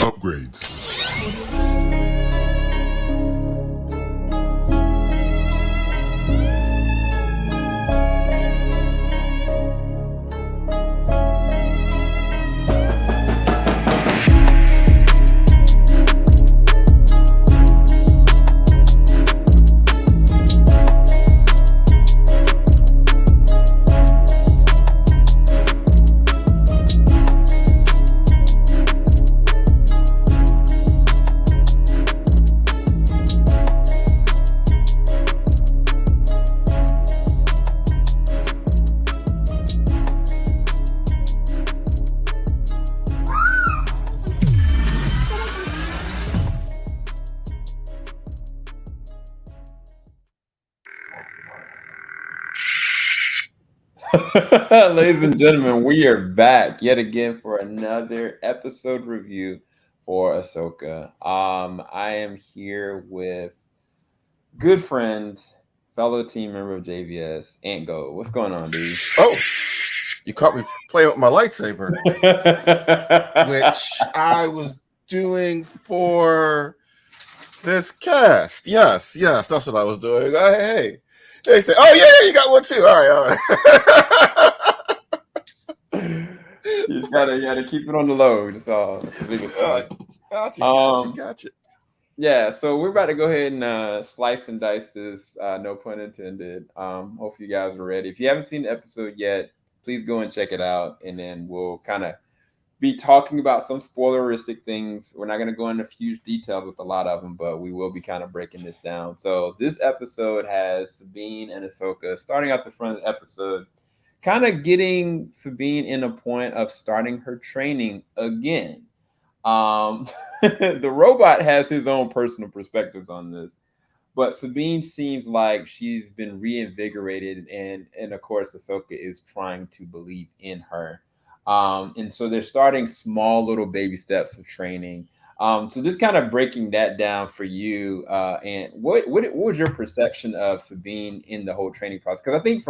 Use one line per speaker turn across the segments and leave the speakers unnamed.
Upgrades.
Ladies and gentlemen, we are back yet again for another episode review for Ahsoka. I am here with good friend, fellow team member of JVS, Ant Go. What's going on, dude?
Oh, you caught me playing with my lightsaber, which I was doing for this cast. Yes, that's what I was doing. Hey. They say, "Oh yeah, you got one too." All right.
You gotta keep it on the low. That's all. That's the biggest thing.
Gotcha.
Yeah, so we're about to go ahead and slice and dice this. No pun intended. Hopefully you guys are ready. If you haven't seen the episode yet, please go and check it out, and then we'll kind of be talking about some spoileristic things. We're not going to go into huge details with a lot of them, but we will be kind of breaking this down. So this episode has Sabine and Ahsoka starting out the front of the episode, kind of getting Sabine in a point of starting her training again. The robot has his own personal perspectives on this, but Sabine seems like she's been reinvigorated, and of course Ahsoka is trying to believe in her. And so they're starting small little baby steps of training. So just kind of breaking that down for you, and what was your perception of Sabine in the whole training process? Because I think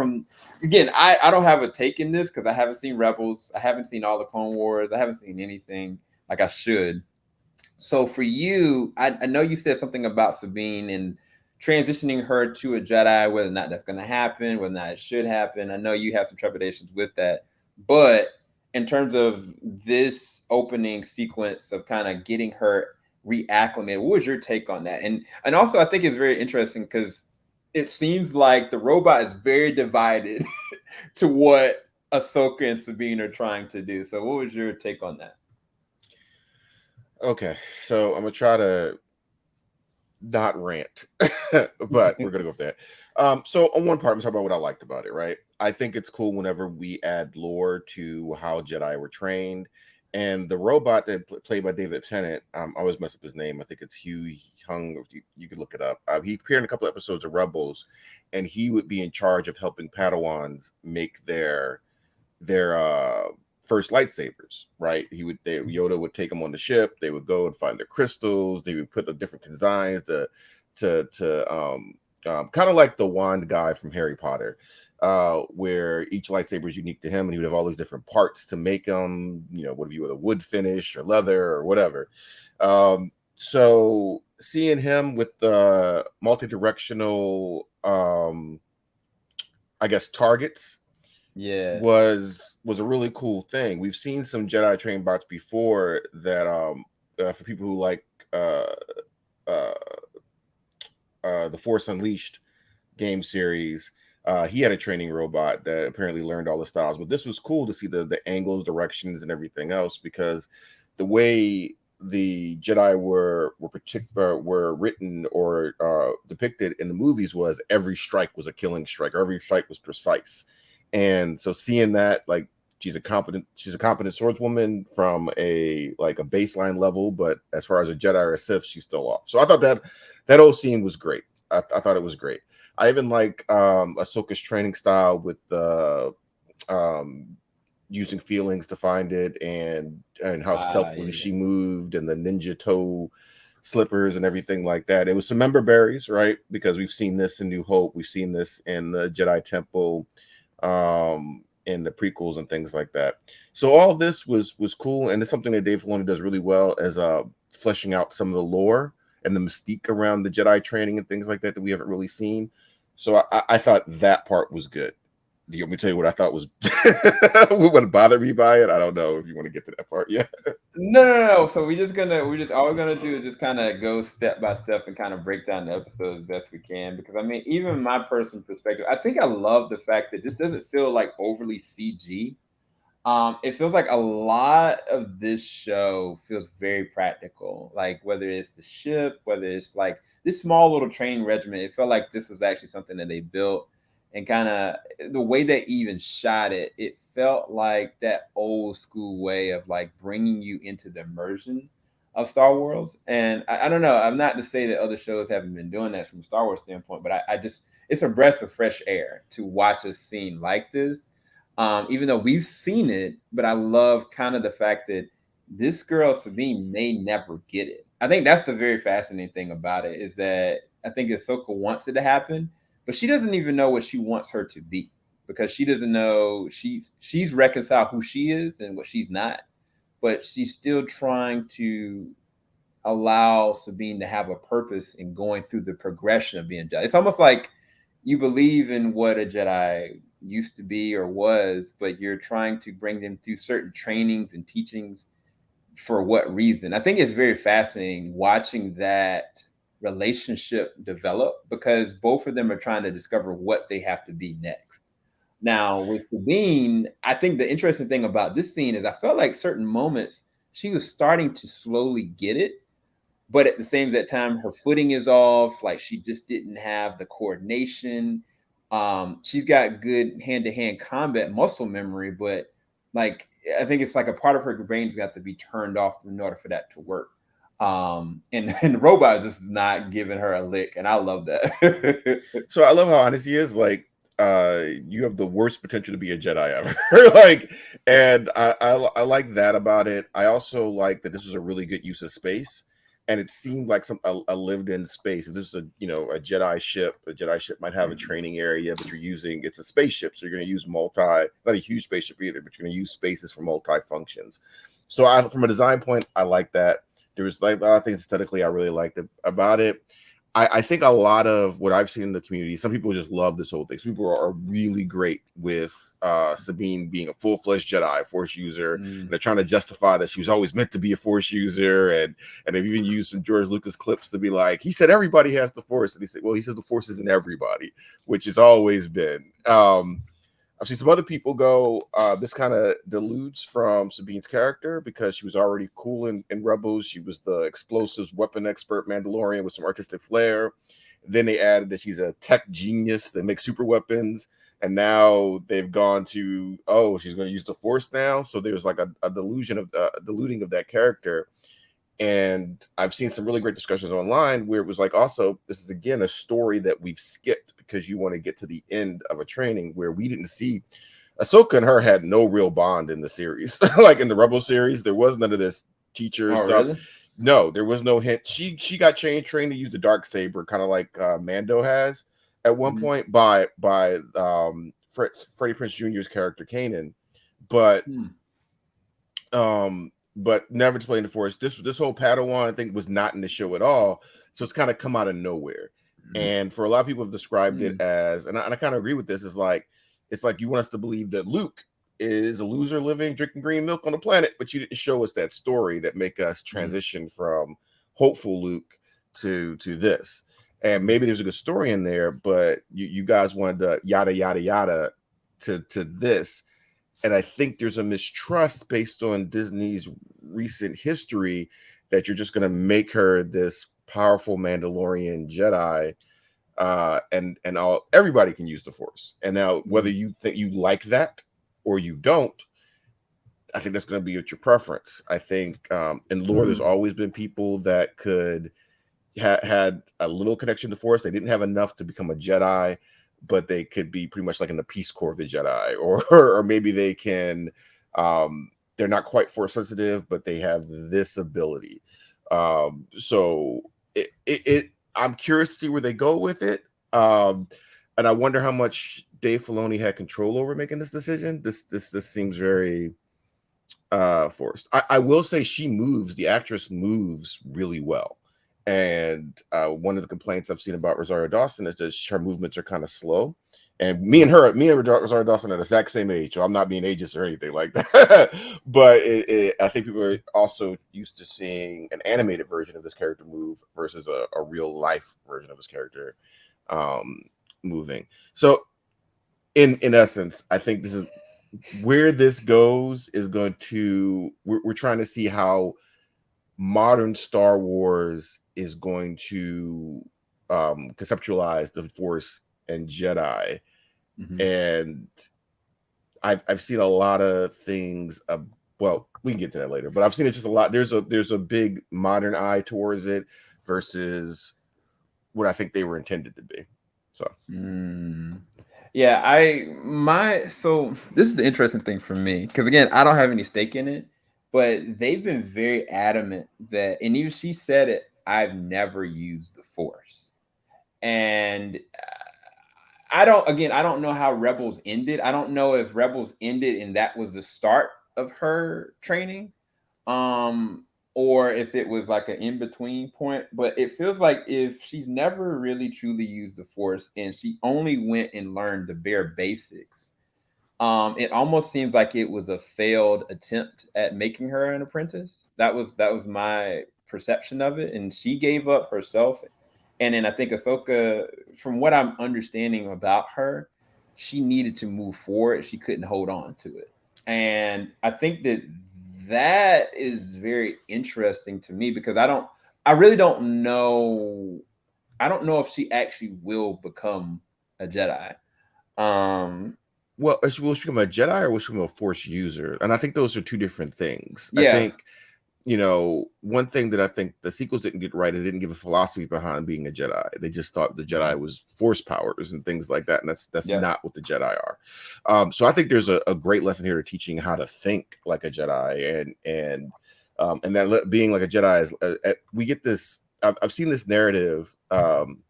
I don't have a take in this because I haven't seen Rebels, I haven't seen all the Clone Wars, I haven't seen anything like I should. So for you, I know you said something about Sabine and transitioning her to a Jedi, whether or not that's going to happen, whether or not it should happen. I know you have some trepidations with that, but in terms of this opening sequence of kind of getting her reacclimated, what was your take on that? And also, I think it's very interesting because it seems like the robot is very divided to what Ahsoka and Sabine are trying to do. So, what was your take on that?
Okay, so I'm gonna try to not rant, but we're gonna go with that. So on one part, I'm talking about what I liked about it, right? I think it's cool whenever we add lore to how Jedi were trained, and the robot that played by David Tennant, I always mess up his name. I think it's Hugh Hung. You could look it up. He appeared in a couple episodes of Rebels, and he would be in charge of helping Padawans make their first lightsabers, right? Yoda would take them on the ship. They would go and find their crystals. They would put the different designs to kind of like the wand guy from Harry Potter, where each lightsaber is unique to him, and he would have all these different parts to make them. Whether you with a wood finish or leather or whatever. So seeing him with the multi-directional, I guess, targets, was a really cool thing. We've seen some Jedi train bots before that, for people who like the Force Unleashed game series, he had a training robot that apparently learned all the styles. But this was cool to see the angles, directions, and everything else, because the way the Jedi were written or depicted in the movies was every strike was a killing strike, or every strike was precise. And so seeing that, like, she's a competent swordswoman from a baseline level, but as far as a Jedi or a Sith, she's still off. So I thought that whole scene was great. I thought it was great. I even like Ahsoka's training style with the using feelings to find it, and how stealthily she moved, and the ninja toe slippers and everything like that. It was some member berries, right? Because we've seen this in New Hope, we've seen this in the Jedi Temple. in the prequels and things like that. So all of this was cool, and it's something that Dave Filoni does really well as fleshing out some of the lore and the mystique around the Jedi training and things like that that we haven't really seen. So I thought that part was good. Do you want me to tell you what I thought was what bothered me by it? I don't know if you want to get to that part. Yeah.
No. So we're just all we're gonna do is just kind of go step by step and kind of break down the episodes as best we can. Because I mean, even my personal perspective, I think I love the fact that this doesn't feel like overly CG. It feels like a lot of this show feels very practical. Like whether it's the ship, whether it's like this small little training regiment, it felt like this was actually something that they built, and kind of the way they even shot it, it felt like that old school way of like bringing you into the immersion of Star Wars. And I don't know, I'm not to say that other shows haven't been doing that from a Star Wars standpoint, but I just it's a breath of fresh air to watch a scene like this, even though we've seen it. But I love kind of the fact that this girl Sabine may never get it. I think that's the very fascinating thing about it, is that I think Ahsoka wants it to happen, but she doesn't even know what she wants her to be, because she doesn't know she's reconciled who she is and what she's not, but she's still trying to allow Sabine to have a purpose in going through the progression of being Jedi. It's almost like you believe in what a Jedi used to be or was, but you're trying to bring them through certain trainings and teachings. For what reason? I think it's very fascinating watching that relationship develop, because both of them are trying to discover what they have to be next. Now, with Sabine, I think the interesting thing about this scene is I felt like certain moments she was starting to slowly get it, but at the same time her footing is off, like she just didn't have the coordination. She's got good hand-to-hand combat muscle memory, but like I think it's like a part of her brain's got to be turned off in order for that to work. And the robot just not giving her a lick, and I love that.
So I love how honest he is. Like, you have the worst potential to be a Jedi ever. Like, and I like that about it. I also like that this was a really good use of space, and it seemed like a lived in space. If this is a Jedi ship might have a training area, but it's a spaceship, so you're going to use not a huge spaceship either, but you're going to use spaces for multi functions. So from a design point, I like that. There was like a lot of things aesthetically I really liked about it. I think a lot of what I've seen in the community, some people just love this whole thing. Some people are really great with Sabine being a full-fledged Jedi, Force user, and they're trying to justify that she was always meant to be a Force user, and they've even used some George Lucas clips to be like, he said everybody has the Force, and he said, well, he says the Force isn't everybody, which has always been. I've seen some other people go, this kind of deludes from Sabine's character, because she was already cool in Rebels. She was the explosives weapon expert Mandalorian with some artistic flair. Then they added that she's a tech genius that makes super weapons. And now they've gone to, oh, she's going to use the Force now. So there's like a diluting of that character. And I've seen some really great discussions online where it was like, also, this is again a story that we've skipped because you want to get to the end of a training, where we didn't see Ahsoka and her had no real bond in the series. Like in the Rebel series, there was none of this teacher stuff. Really? No, there was no hint. She got trained to use the dark saber, kind of like Mando has at one point by Freddie Prinze Jr.'s character Kanan, but never displaying the Force. This whole Padawan thing was not in the show at all, so it's kind of come out of nowhere. And for a lot of people have described it as, and I kind of agree with this, it's like you want us to believe that Luke is a loser living drinking green milk on the planet, but you didn't show us that story that make us transition from hopeful Luke to this. And maybe there's a good story in there, but you guys wanted to yada yada yada to this. And I think there's a mistrust based on Disney's recent history that you're just going to make her this powerful Mandalorian Jedi, and everybody can use the Force. And now, whether you think you like that or you don't, I think that's going to be at your preference. I think in lore, there's always been people that could had a little connection to Force. They didn't have enough to become a Jedi, but they could be pretty much like in the Peace Corps of the Jedi, or maybe they can, they're not quite Force sensitive, but they have this ability. So I'm curious to see where they go with it. and I wonder how much Dave Filoni had control over making this decision. This seems very forced. I will say the actress moves really well. And one of the complaints I've seen about Rosario Dawson is that her movements are kind of slow. And me and Rosario Dawson are the exact same age, so I'm not being ageist or anything like that. But I think people are also used to seeing an animated version of this character move versus a real life version of this character moving. So, in essence, I think this is where this goes. Is going to we're trying to see how modern Star Wars is going to conceptualize the Force and Jedi. And I've seen a lot of things. Well, we can get to that later, but I've seen it just a lot. There's a big modern eye towards it versus what I think they were intended to be. So,
yeah, so this is the interesting thing for me, because again, I don't have any stake in it, but they've been very adamant that, and even she said it, I've never used the Force. And I don't know how Rebels ended. I don't know if Rebels ended and that was the start of her training, or if it was like an in-between point. But it feels like if she's never really truly used the Force and she only went and learned the bare basics, it almost seems like it was a failed attempt at making her an apprentice. That was my perception of it. And she gave up herself. And then I think Ahsoka, from what I'm understanding about her, she needed to move forward. She couldn't hold on to it. And I think that is very interesting to me, because I really don't know. I don't know if she actually will become a Jedi.
well, will she become a Jedi or will she become a Force user? And I think those are two different things. I
Yeah.
think, one thing that I think the sequels didn't get right is they didn't give a philosophy behind being a Jedi. They just thought the Jedi was Force powers and things like that, and that's
Yeah.
not what the Jedi are. So I think there's a great lesson here to teaching how to think like a Jedi, and that being like a Jedi is we get this. I've seen this narrative,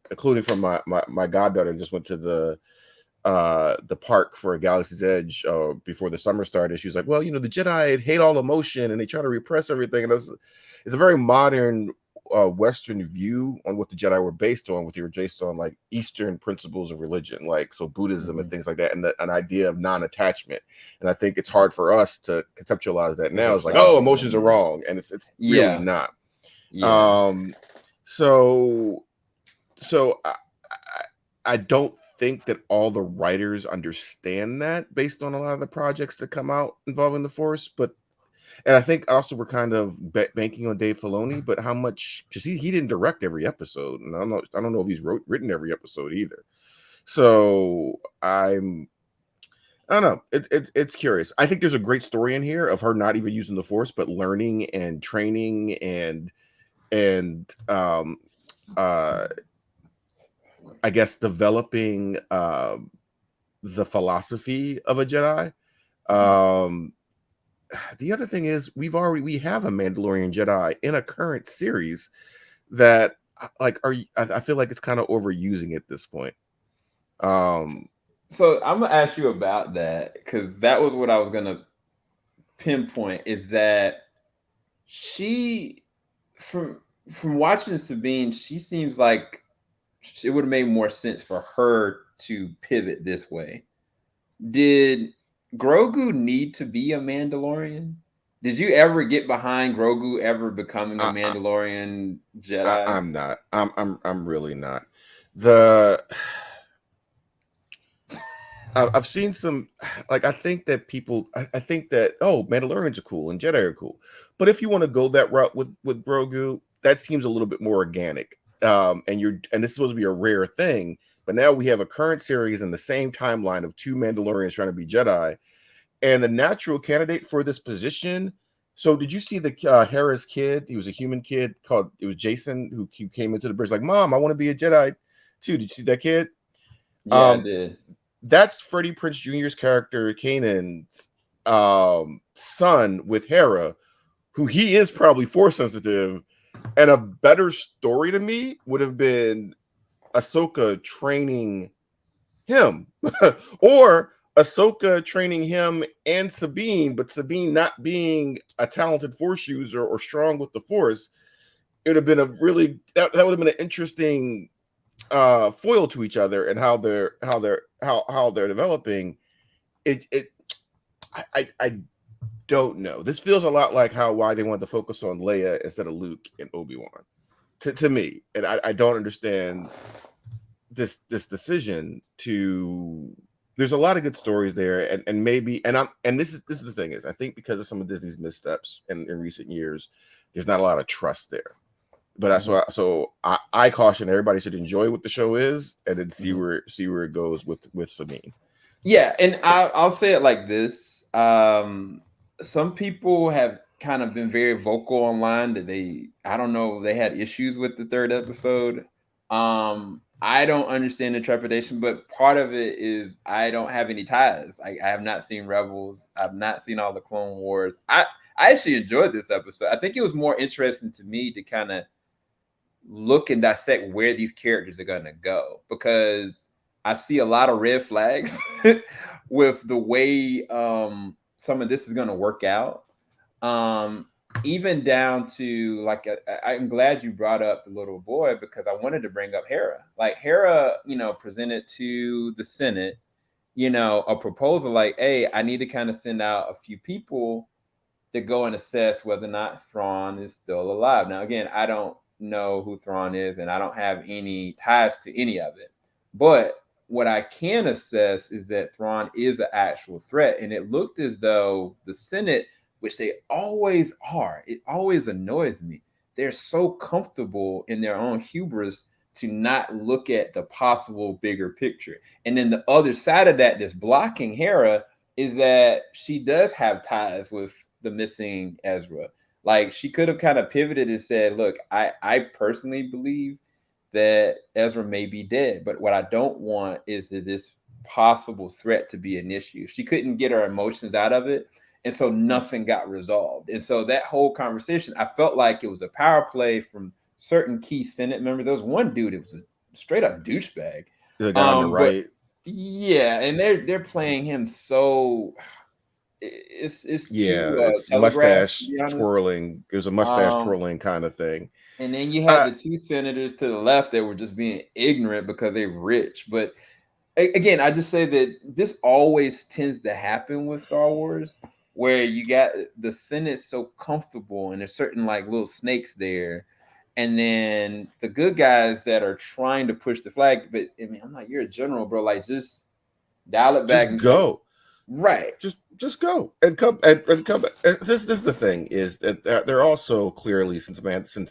including from my goddaughter. Just went to the park for a Galaxy's Edge before the summer started. She was like, well, the Jedi hate all emotion and they try to repress everything. And it's a very modern Western view on what the Jedi were based on, what they were based on, like Eastern principles of religion, like so Buddhism and things like that, and an idea of non-attachment. And I think it's hard for us to conceptualize that now. It's like, oh, emotions are wrong, and it's really not.
Yeah.
So I don't think that all the writers understand that based on a lot of the projects that come out involving the Force, and I think also we're kind of banking on Dave Filoni, but how much, because he didn't direct every episode, and I don't know if he's written every episode either. So I don't know. It's curious. I think there's a great story in here of her not even using the Force, but learning and training and I guess developing the philosophy of a Jedi. The other thing is we have a Mandalorian Jedi in a current series that I feel like it's kind of overusing at this point.
So I'm gonna ask you about that, because that was what I was gonna pinpoint, is that she, from watching Sabine, she seems like it would have made more sense for her to pivot this way. Did Grogu need to be a Mandalorian? Did you ever get behind Grogu ever becoming a Mandalorian Jedi?
I'm not. I'm really not. The I've seen some, like, I think that people, I think that, oh, Mandalorians are cool and Jedi are cool, but if you want to go that route with Grogu, that seems a little bit more organic. And this is supposed to be a rare thing, but now we have a current series in the same timeline of two Mandalorians trying to be Jedi, and the natural candidate for this position. So did you see the Hera's kid? He was a human kid it was Jason, who came into the bridge like, Mom, I want to be a Jedi too. Did you see that kid?
Yeah, I did.
That's Freddie Prinze Jr.'s character, Kanan's son with Hera, who he is probably Force sensitive. And a better story to me would have been Ahsoka training him, or Ahsoka training him and Sabine, but Sabine not being a talented Force user or strong with the Force. It would have been a really that would have been an interesting foil to each other, and how they're developing it. I don't know. This feels a lot like why they wanted to focus on Leia instead of Luke and Obi-Wan to me, and I don't understand this decision to. There's a lot of good stories there, and maybe this is the thing is, I think because of some of Disney's missteps in recent years, there's not a lot of trust there. But that's why. So I caution everybody should enjoy what the show is, and then see where it goes with Sabine.
Yeah, and I'll say it like this: some people have kind of been very vocal online that I don't know, they had issues with the third episode. I don't understand the trepidation, but part of it is I don't have any ties. I have not seen Rebels. I've not seen all the Clone Wars. I actually enjoyed this episode. I think it was more interesting to me to kind of look and dissect where these characters are going to go, because I see a lot of red flags with the way some of this is going to work out. Even down to like, I'm glad you brought up the little boy, because I wanted to bring up Hera. Like Hera, presented to the Senate, a proposal like, hey, I need to kind of send out a few people to go and assess whether or not Thrawn is still alive. Now, again, I don't know who Thrawn is, and I don't have any ties to any of it. But what I can assess is that Thrawn is an actual threat. And it looked as though the Senate, which they always are, it always annoys me, they're so comfortable in their own hubris to not look at the possible bigger picture. And then the other side of that that's blocking Hera is that she does have ties with the missing Ezra. Like, she could have kind of pivoted and said, look, I personally believe that Ezra may be dead, but what I don't want is that this possible threat to be an issue. She couldn't get her emotions out of it, and so nothing got resolved. And so that whole conversation, I felt like it was a power play from certain key Senate members. There was one dude, it was a straight up douchebag.
The guy on the right.
Yeah, and they're playing him so it's
it's
too
mustache
to be honest.
twirling. It was a mustache twirling kind of thing.
And then you had the two senators to the left that were just being ignorant because they're rich. But again, I just say that this always tends to happen with Star Wars, where you got the Senate so comfortable and there's certain like little snakes there. And then the good guys that are trying to push the flag, but I mean, I'm like, you're a general, bro. Like, just dial it back
just
and
go.
Say, right.
Just go and come and come. This is the thing is that they're also clearly since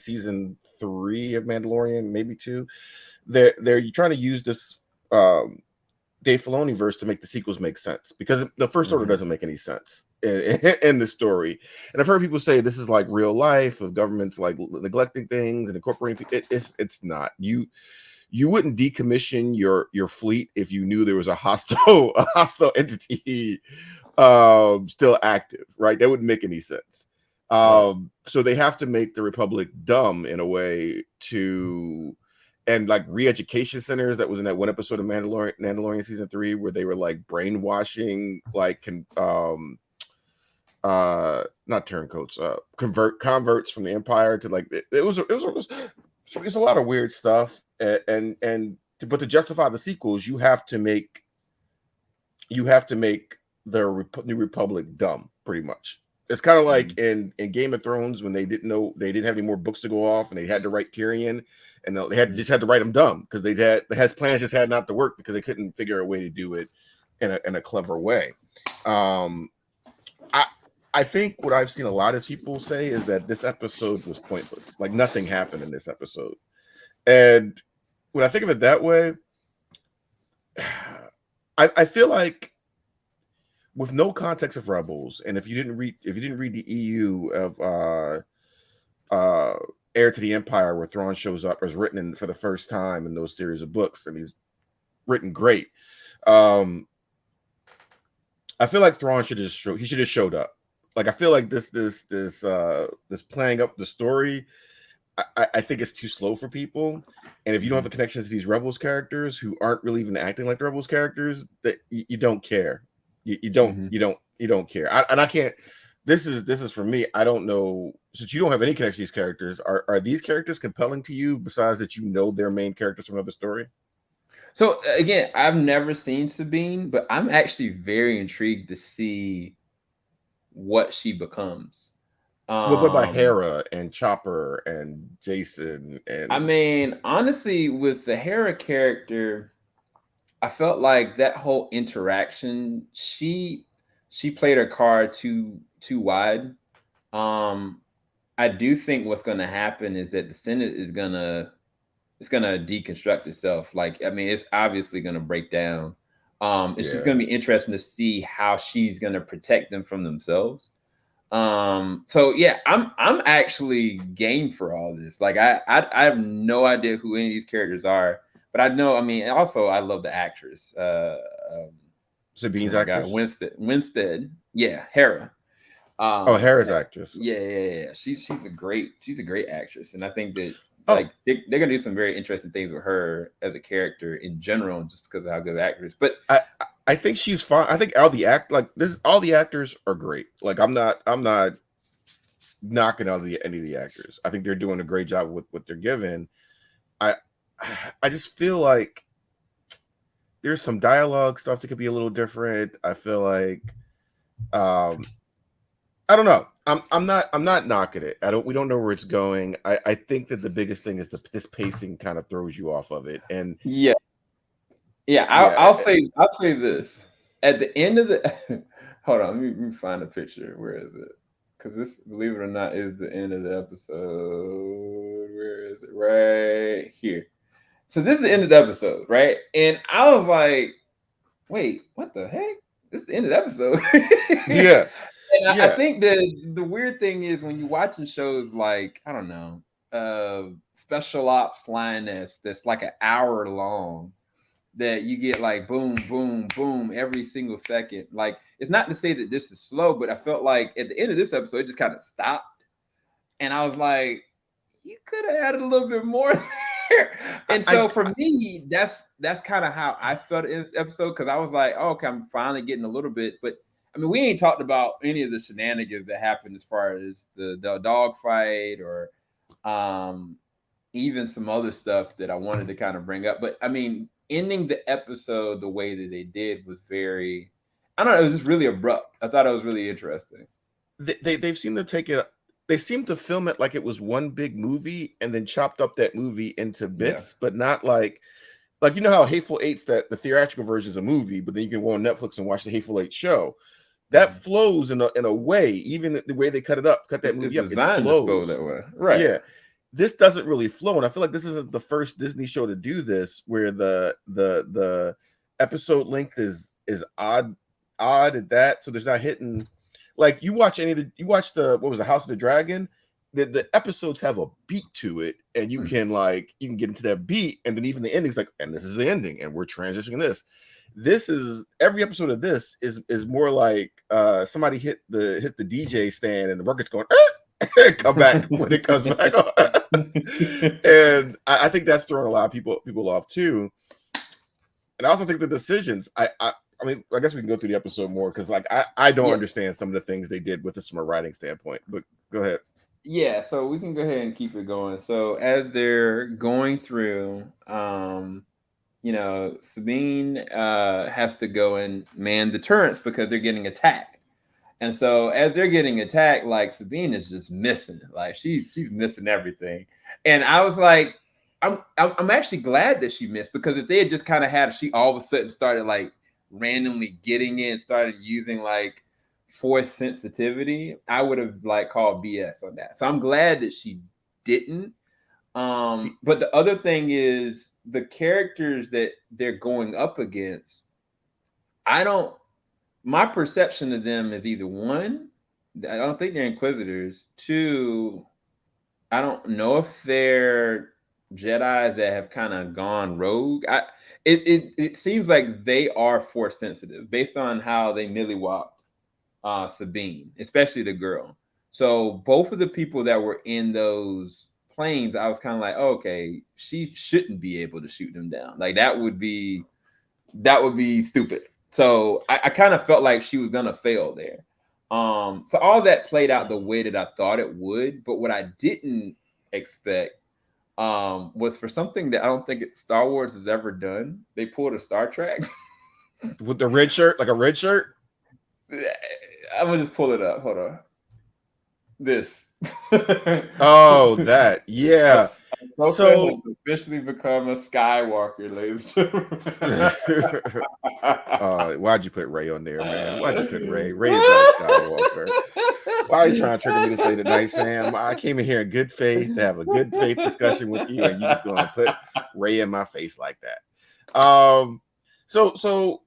season 3 of Mandalorian, maybe 2, they're trying to use this Dave Filoni verse to make the sequels make sense, because the First Order doesn't make any sense in the story. And I've heard people say this is like real life of governments like neglecting things and incorporating. It's not. You wouldn't decommission your fleet if you knew there was a hostile entity still active, right? That wouldn't make any sense. So they have to make the Republic dumb in a way to, and like re-education centers that was in that one episode of Mandalorian season 3 where they were like brainwashing like not turncoats, converts from the Empire to like it was a lot of weird stuff. But to justify the sequels, you have to make the New Republic dumb, pretty much. It's kind of like in Game of Thrones when they didn't have any more books to go off, and they had to write Tyrion, and they just had to write him dumb because they had plans just had not to work because they couldn't figure a way to do it in a clever way. I think what I've seen a lot of people say is that this episode was pointless. Like nothing happened in this episode, and when I think of it that way, I feel like with no context of Rebels, and if you didn't read the EU of Heir to the Empire, where Thrawn shows up, is written for the first time in those series of books, and he's written great. I feel like Thrawn should have showed up. Like I feel like this playing up the story. I think it's too slow for people. And if you don't have a connection to these Rebels characters who aren't really even acting like the Rebels characters, that you don't care.
Mm-hmm.
You don't care. And I can't. This is for me. I don't know, since you don't have any connection to these characters. Are these characters compelling to you besides that you know they're main characters from another story?
So again, I've never seen Sabine, but I'm actually very intrigued to see what she becomes.
What about
Um,
Hera and Chopper and Jason
I
and
mean, honestly, with the Hera character, I felt like that whole interaction, she played her card too wide. Um, I do think what's going to happen is that the Senate is gonna it's gonna deconstruct itself. Like, I mean, it's obviously gonna break down. It's just
yeah?
gonna be interesting to see how she's gonna protect them from themselves. So yeah, I'm actually game for all this. Like, I have no idea who any of these characters are, but I know. I mean, also I love the actress. Um, oh
Sabine's
my God,
actress?
Winstead. Yeah, Hera.
Oh,
Um,
Hera's
yeah,
actress.
yeah. She's a great actress, and I think that
Oh,
like they're gonna do some very interesting things with her as a character in general, just because of how good of actress. But
I think she's fine. I think all the actors are great. Like I'm not knocking out any of the actors. I think they're doing a great job with what they're given. I I just feel like there's some dialogue stuff that could be a little different. I feel like um I don't know. I'm not knocking it. I don't We don't know where it's going. I think that the biggest thing is this pacing kind of throws you off of it. And
yeah, yeah,
yeah,
I'll say this at the end of the. Hold on, let me find a picture. Where is it? Because this, believe it or not, is the end of the episode. Where is it? Right here. So this is the end of the episode, right? And I was like, wait, what the heck? This is the end of the episode.
yeah,
And I
yeah.
think the weird thing is when you're watching shows like, I don't know, special ops line that's like an hour long, that you get like boom, boom, boom every single second. Like, it's not to say that this is slow, but I felt like at the end of this episode, it just kind of stopped. And I was like, you could have added a little bit more there. And
I
so for me, that's kind of how I felt in this episode, because I was like, oh, okay, I'm finally getting a little bit. But I mean, we ain't talked about any of the shenanigans that happened as far as the dog fight, or um even some other stuff that I wanted to kind of bring up. But I mean, ending the episode the way that they did was very, I don't know, it was just really abrupt. I thought it was really interesting.
they've seemed to take it. They seem to film it like it was one big movie and then chopped up that movie into
Yeah.
bits, but not like you know how Hateful Eight's that the theatrical version is a movie, but then you can go on Netflix and watch the Hateful Eight show. That
Mhm.
flows in a way, even the way they cut that
It's
movie up, it
designed to flow
flows.
that way. Right.
Yeah. This doesn't really flow, and I feel like this isn't the first Disney show to do this, where the episode length is odd at that, so there's not hitting. Like you watch the what was the House of the Dragon, the episodes have a beat to it, and you can get into that beat, and then even the ending's like, and this is the ending, and we're transitioning this is every episode of this is more like somebody hit the DJ stand and the record's going come back when it comes back on. And I think that's throwing a lot of people off too. And I also think the decisions, I mean, I guess we can go through the episode more, because like I don't
Yeah.
understand some of the things they did with this from a writing standpoint. But go ahead.
Yeah, so we can go ahead and keep it going. So as they're going through, Sabine has to go and man the turrets because they're getting attacked. And so as they're getting attacked, like, Sabine is just missing. Like, she's missing everything. And I was like, I'm actually glad that she missed, because if they had just kind of had, she all of a sudden started like randomly getting it and started using like force sensitivity, I would have like called BS on that. So I'm glad that she didn't.
See,
But the other thing is the characters that they're going up against, I don't, my perception of them is either one, I don't think they're Inquisitors. Two, I don't know if they're Jedi that have kind of gone rogue. It seems like they are force sensitive based on how they millywalked Sabine, especially the girl. So both of the people that were in those planes, I was kind of like, okay, she shouldn't be able to shoot them down. Like that would be stupid. So I kind of felt like she was gonna fail there. So all that played out the way that I thought it would, but what I didn't expect was for something that I don't think Star Wars has ever done. They pulled a Star Trek
with the red shirt, like a red shirt.
I'm gonna just pull it up. Hold on. This.
Oh, that, yeah.
Ahsoka
So
has officially become a Skywalker, ladies and gentlemen.
why'd you put Ray on there, man? Why'd you put Ray? Ray is not a Skywalker. Why are you trying to trigger me this late at night, Sam? I came in here in good faith to have a good faith discussion with you, and you just gonna put Ray in my face like that. So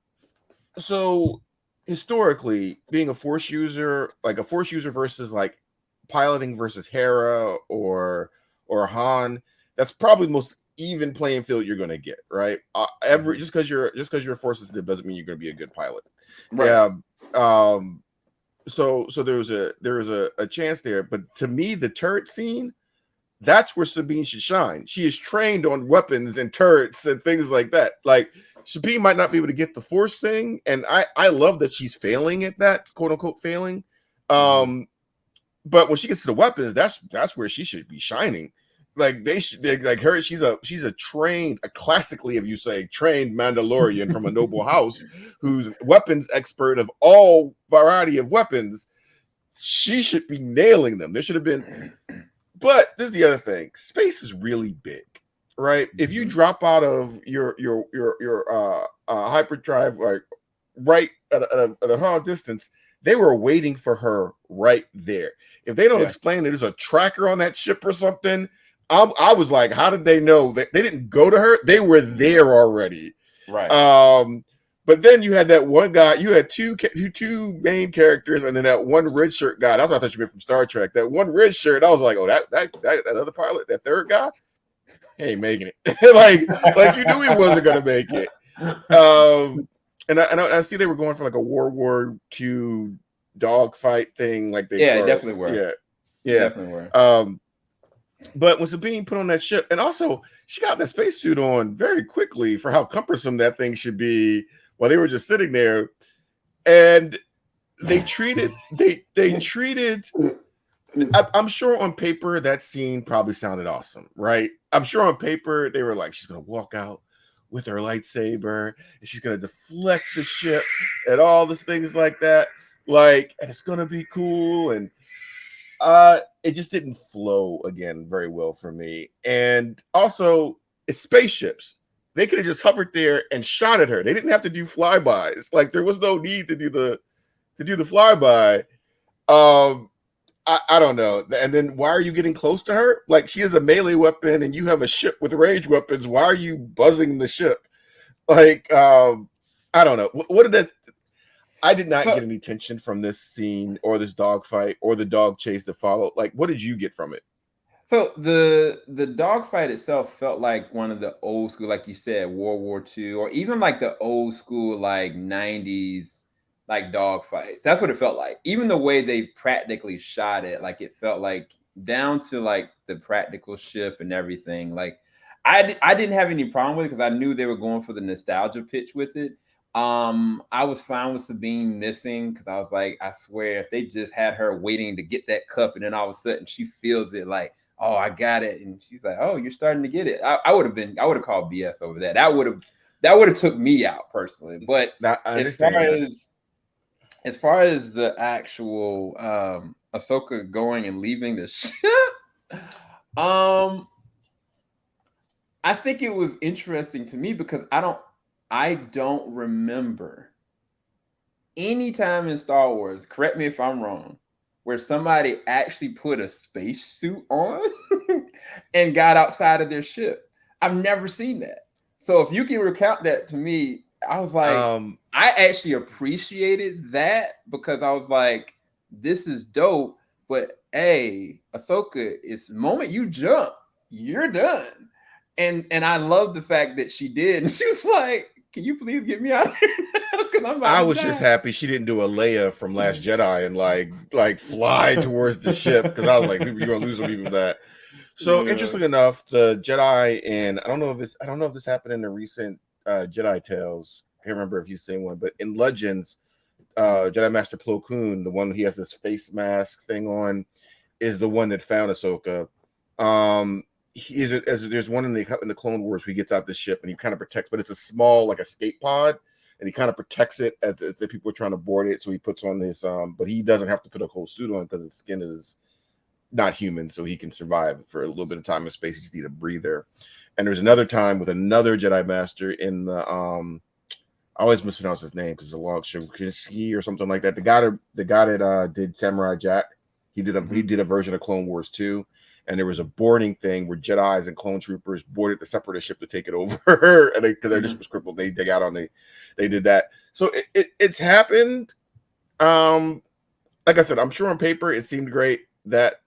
historically, being a Force user, like a Force user versus like piloting versus Hera or Han, that's probably the most even playing field you're gonna get, right? Just because you're a Force sensitive doesn't mean you're gonna be a good pilot.
Right.
Yeah. So there was a chance there, but to me, the turret scene, that's where Sabine should shine. She is trained on weapons and turrets and things like that. Like Sabine might not be able to get the Force thing, and I love that she's failing at that, quote unquote failing. But when she gets to the weapons, that's where she should be shining. Like like her, she's a trained, a classically, if you say, trained Mandalorian from a noble house who's weapons expert of all variety of weapons. She should be nailing them. There should have been, but this is the other thing. Space is really big, right? If you drop out of your hyperdrive, like right at a hard distance, they were waiting for her right there. If they don't explain that there's a tracker on that ship or something, I was like, how did they know that they didn't go to her? They were there already.
Right.
But then you had that one guy, you had two main characters, and then that one red shirt guy. That's what I thought you meant from Star Trek. That one red shirt, I was like, oh, that other pilot, that third guy, he ain't making it. like you knew he wasn't gonna make it. And I see they were going for like a World War II dogfight thing, like they
definitely were.
Yeah,
definitely were.
But when Sabine put on that ship, and also she got that spacesuit on very quickly for how cumbersome that thing should be while they were just sitting there, and they treated. I'm sure on paper that scene probably sounded awesome, right? I'm sure on paper they were like, she's gonna walk out with her lightsaber and she's gonna deflect the ship and all these things like that, like, and it's gonna be cool. And it just didn't flow again very well for me. And also, it's spaceships. They could have just hovered there and shot at her. They didn't have to do flybys. Like, there was no need to do the flyby. I don't know. And then why are you getting close to her? Like, she has a melee weapon and you have a ship with range weapons. Why are you buzzing the ship? Like, I don't know. What did that? I did not get any tension from this scene or this dogfight or the dog chase that followed. Like, what did you get from it?
So the dogfight itself felt like one of the old school, like you said, World War II, or even like the old school, like 90s, like dogfights. That's what it felt like. Even the way they practically shot it, like it felt like down to like the practical ship and everything. Like I didn't have any problem with it because I knew they were going for the nostalgia pitch with it. I was fine with Sabine missing because I was like, I swear, if they just had her waiting to get that cup and then all of a sudden she feels it, like, oh, I got it, and she's like, oh, you're starting to get it. I would have called BS over that. That would have took me out personally. But as far as the actual Ahsoka going and leaving the ship, I think it was interesting to me because I don't remember any time in Star Wars, correct me if I'm wrong, where somebody actually put a spacesuit on and got outside of their ship. I've never seen that. So if you can recount that to me, I was like, I actually appreciated that because I was like, this is dope. But hey, Ahsoka, it's the moment you jump, you're done. And I love the fact that she did. And she was like, can you please get me out of here now? Because because I'm about
I
to
was just
die.
happy she didn't do a Leia from Last Jedi and like fly towards the ship, because I was like, you're gonna lose some people with that. So
Yeah.
interesting enough, the Jedi, and I don't know if this happened in the recent Jedi Tales. I can't remember if you've seen one, but in Legends, Jedi Master Plo Koon, the one he has this face mask thing on, is the one that found Ahsoka. There's one in the Clone Wars where he gets out the ship and he kind of protects, but it's a small like escape pod, and he kind of protects it as the people are trying to board it. So he puts on this, but he doesn't have to put a whole suit on because his skin is not human, so he can survive for a little bit of time and space. He just need a breather. And there's another time with another Jedi Master in the I always mispronounce his name because it's a long Shinsky or something like that. The guy that did Samurai Jack, he did a version of Clone Wars 2, and there was a boarding thing where Jedis and clone troopers boarded the separatist ship to take it over, and because they just was crippled, they got on they did that. So it's happened. Like I said, I'm sure on paper it seemed great. That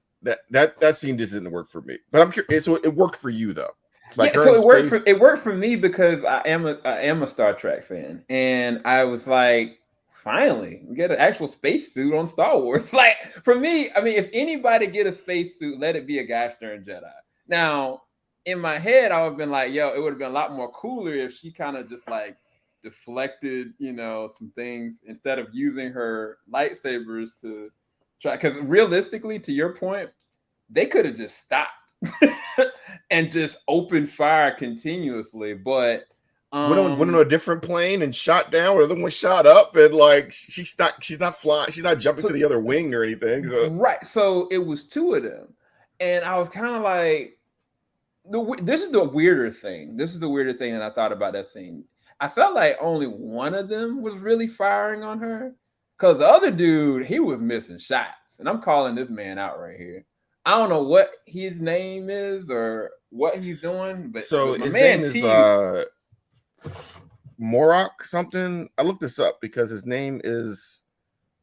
scene just didn't work for me. But I'm curious. So it worked for you though. Like
Yeah, so
space.
it worked for me because I am a Star Trek fan, and I was like, finally, we get an actual spacesuit on Star Wars. Like for me, I mean, if anybody get a spacesuit, let it be a Gosh darn Jedi. Now, in my head, I would have been like, yo, it would have been a lot more cooler if she kind of just like deflected, some things instead of using her lightsabers to try. Because realistically, to your point, they could have just stopped and just opened fire continuously. But
Went on a different plane and shot down, or the other one shot up, and like she's not flying, she's not jumping to the other wing or anything. So.
Right. So it was two of them. And I was kind of like, this is the weirder thing. This is the weirder thing that I thought about that scene. I felt like only one of them was really firing on her, because the other dude, he was missing shots. And I'm calling this man out right here. I don't know what his name is or what he's doing, but
So
my
his
man
name is
T.
Morok something. I looked this up because his name is.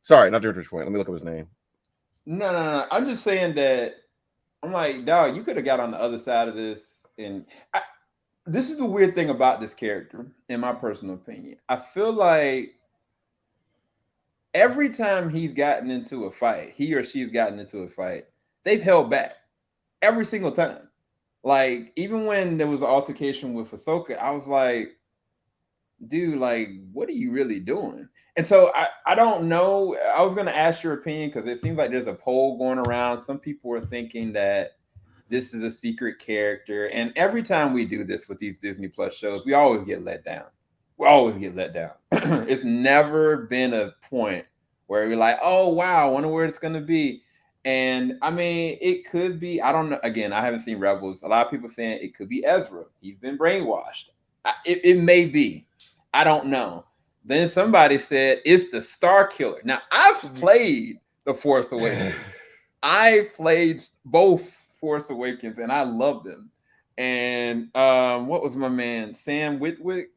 Sorry, not George Point. Let me look up his name.
No. I'm just saying that I'm like, dog, you could have got on the other side of this. And this is the weird thing about this character, in my personal opinion. I feel like every time he's gotten into a fight, he or she's gotten into a fight, they've held back every single time. Like, even when there was an altercation with Ahsoka, I was like, dude, like, what are you really doing? And so I don't know. I was going to ask your opinion because it seems like there's a poll going around. Some people are thinking that this is a secret character. And every time we do this with these Disney Plus shows, we always get let down. We always get let down. It's never been a point where we're like, oh, wow, I wonder where it's going to be. And I mean, it could be, I don't know. Again, I haven't seen Rebels. A lot of people saying it could be Ezra. He's been brainwashed. It may be. I don't know. Then somebody said it's the Star Killer. Now, I've played The Force Awakens. I played both Force Awakens and I loved them. And what was my man Sam Witwick?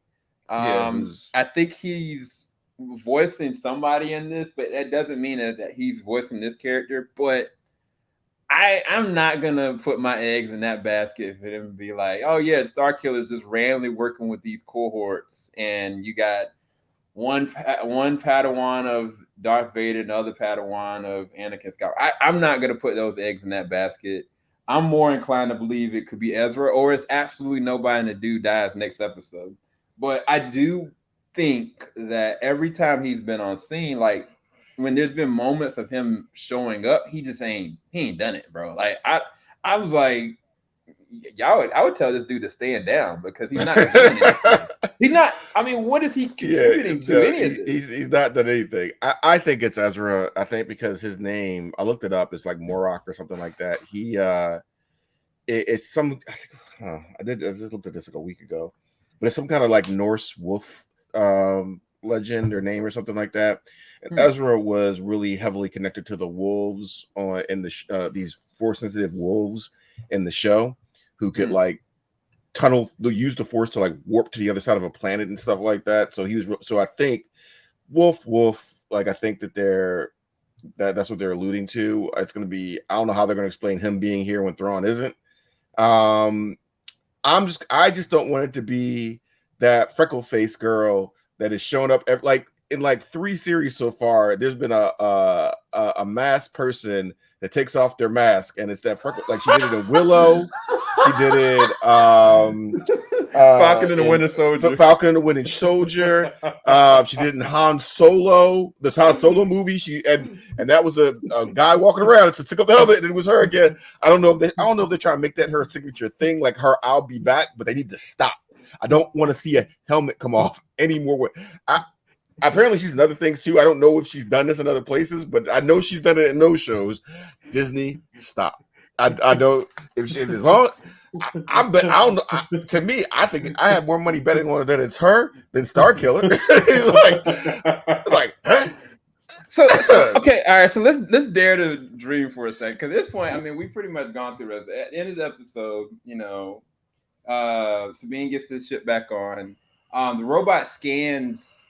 I think he's voicing somebody in this, but that doesn't mean that he's voicing this character. But I'm not gonna put my eggs in that basket for them to be like, oh yeah, the Star Killer's just randomly working with these cohorts, and you got one Padawan of Darth Vader and the other Padawan of Anakin Skywalker. I'm not gonna put those eggs in that basket. I'm more inclined to believe it could be Ezra, or it's absolutely nobody and the dude dies next episode. But I do think that every time he's been on scene, like when there's been moments of him showing up, he ain't done it, bro. Like I was like, I would tell this dude to stand down because he's not doing anything. He's not. I mean, what is he contributing to any of this?
He's not done anything. I think it's Ezra. I think because his name, I looked it up. It's like Morok or something like that. It's some. I just looked at this like a week ago, but it's some kind of like Norse wolf legend or name or something like that. And Ezra was really heavily connected to the wolves in the these force sensitive wolves in the show, who could like use the force to like warp to the other side of a planet and stuff like that. So I think wolf, like I think that that's what they're alluding to. It's going to be, I don't know how they're going to explain him being here when Thrawn isn't. I just don't want it to be that freckle faced girl that is showing up like in like 3 series so far, there's been a masked person that takes off their mask, and it's that freckle. Like she did it in Willow, she did it
Falcon and the Winter Soldier.
Falcon and the Winter Soldier. She did it in Han Solo, this Han Solo movie. And that was a guy walking around and took off the helmet, and it was her again. I don't know if they're trying to make that her signature thing, like her "I'll be back," but they need to stop. I don't want to see a helmet come off anymore. Apparently she's in other things too. I don't know if she's done this in other places, but I know she's done it in those shows. Disney, stop. I don't. If as long, I bet I don't know. To me, I think I have more money betting on it that it's her than Star Killer. like, huh?
So okay, all right. So let's dare to dream for a second. Because at this point, I mean, we pretty much gone through the rest. At the end of the episode, Sabine gets this shit back on. The robot scans.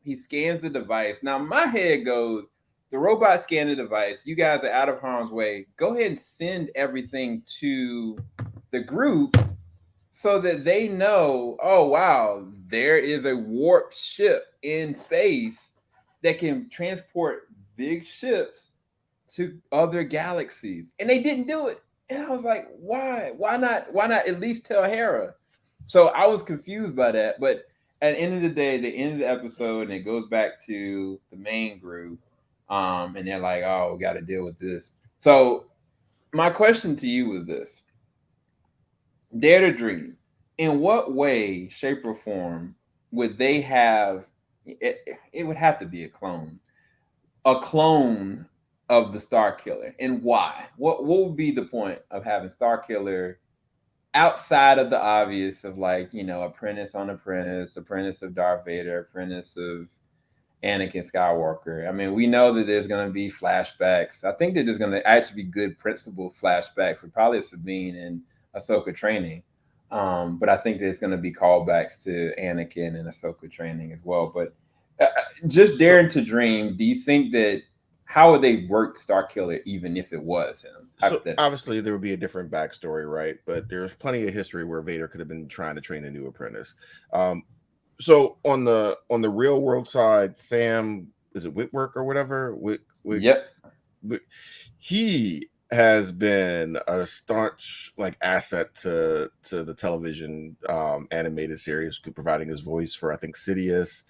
He scans the device. Now my head goes, the robot scanned the device. You guys are out of harm's way. Go ahead and send everything to the group so that they know, oh wow, there is a warp ship in space that can transport big ships to other galaxies. And they didn't do it. And I was like, why? Why not at least tell Hera? So I was confused by that. But at the end of the day, the end of the episode, and it goes back to the main group. And they're like, oh, we got to deal with this. So my question to you was this. Dare to dream. In what way, shape, or form would they have, it would have to be a clone of the Star Killer. And why? What would be the point of having Star Killer outside of the obvious of like, apprentice on apprentice of Darth Vader, apprentice of Anakin Skywalker? I mean, we know that there's going to be flashbacks. I think that there's going to actually be good principal flashbacks with probably Sabine and Ahsoka training. But I think there's going to be callbacks to Anakin and Ahsoka training as well. But just daring to dream, do you think that how would they work Star Killer even if it was him?
So obviously there would be a different backstory, right? But there's plenty of history where Vader could have been trying to train a new apprentice. So on the real world side, Sam, is it Witwerk or whatever?
Yep.
He has been a staunch asset to the television animated series, providing his voice for I think Sidious.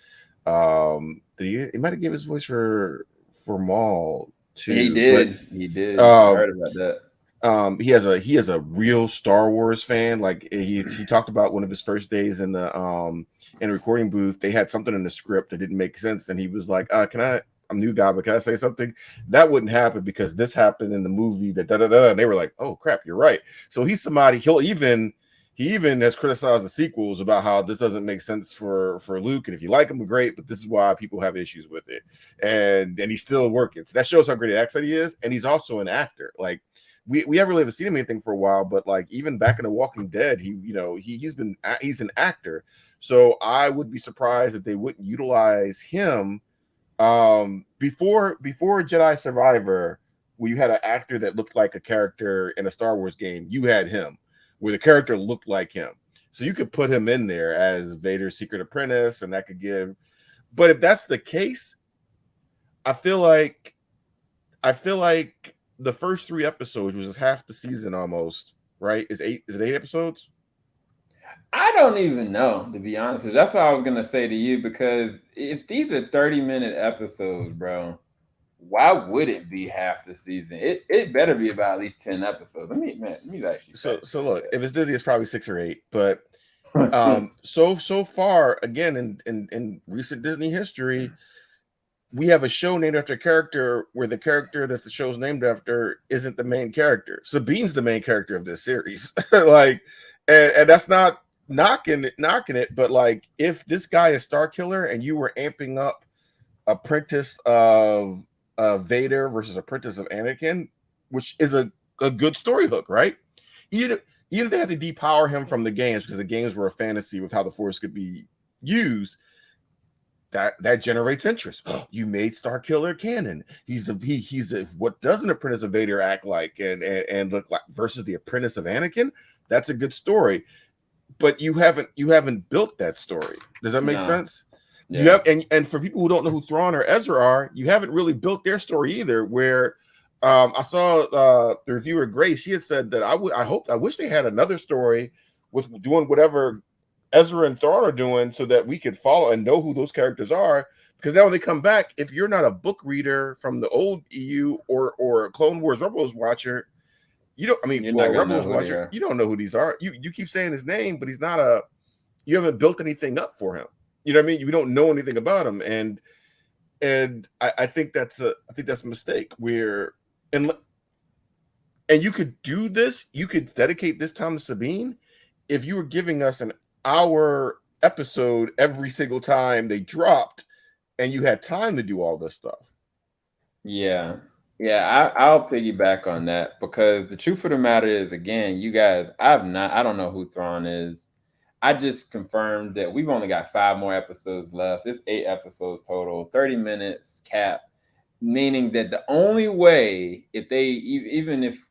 He might have gave his voice for Maul too.
He did. I heard about that.
He has a real Star Wars fan. Like he talked about one of his first days in the recording booth. They had something in the script that didn't make sense, and he was like, I'm a new guy, but can I say something? That wouldn't happen because this happened in the movie that and they were like, oh crap, you're right. So he's somebody, he even has criticized the sequels about how this doesn't make sense for Luke, and if you like him, great, but this is why people have issues with it. And he's still working. So that shows how great an actor he is, and he's also an actor. Like we haven't really seen him anything for a while, but like even back in The Walking Dead, he's an actor. So I would be surprised if they wouldn't utilize him. Before Jedi Survivor, where you had an actor that looked like a character in a Star Wars game, you had him where the character looked like him. So you could put him in there as Vader's secret apprentice, and that could give. But if that's the case, I feel like the first 3 episodes, which is half the season almost, right? Is it 8 episodes?
I don't even know, to be honest with you. That's what I was gonna say to you, because if these are 30-minute episodes, bro, why would it be half the season? It better be about at least 10 episodes. Let me actually.
So look, if it's Disney, it's probably 6 or 8. But so far, again, in recent Disney history, we have a show named after a character where the character that the show's named after isn't the main character. Sabine's the main character of this series. And that's not knocking it, but like if this guy is Star Killer and you were amping up apprentice of Vader versus apprentice of Anakin, which is a good story hook, right? Even if they had to depower him from the games because the games were a fantasy with how the Force could be used, that generates interest. You made Star Killer canon. He's what does an apprentice of Vader act like and look like versus the apprentice of Anakin? That's a good story. But you haven't built that story. Does that make sense? You have, and for people who don't know who Thrawn or Ezra are, you haven't really built their story either. Where I saw the reviewer Grace, she had said that I wish they had another story with doing whatever Ezra and Thrawn are doing, so that we could follow and know who those characters are. Because now when they come back, if you're not a book reader from the old EU or a Clone Wars Rebels watcher, you don't. I mean,
You're
well,
not gonna know
Rebels
who they
watcher,
are.
you don't know who these are. You keep saying his name, but he's not a. You haven't built anything up for him. You know what I mean? You don't know anything about him, and I think that's a mistake. Where and you could do this. You could dedicate this time to Sabine if you were giving us an hour episode every single time they dropped, and you had time to do all this stuff.
Yeah. Yeah, I'll piggyback on that because the truth of the matter is, again, you guys, I don't know who Thrawn is. I just confirmed that we've only got 5 more episodes left. It's 8 episodes total, 30 minutes cap, meaning that the only way, if they, even if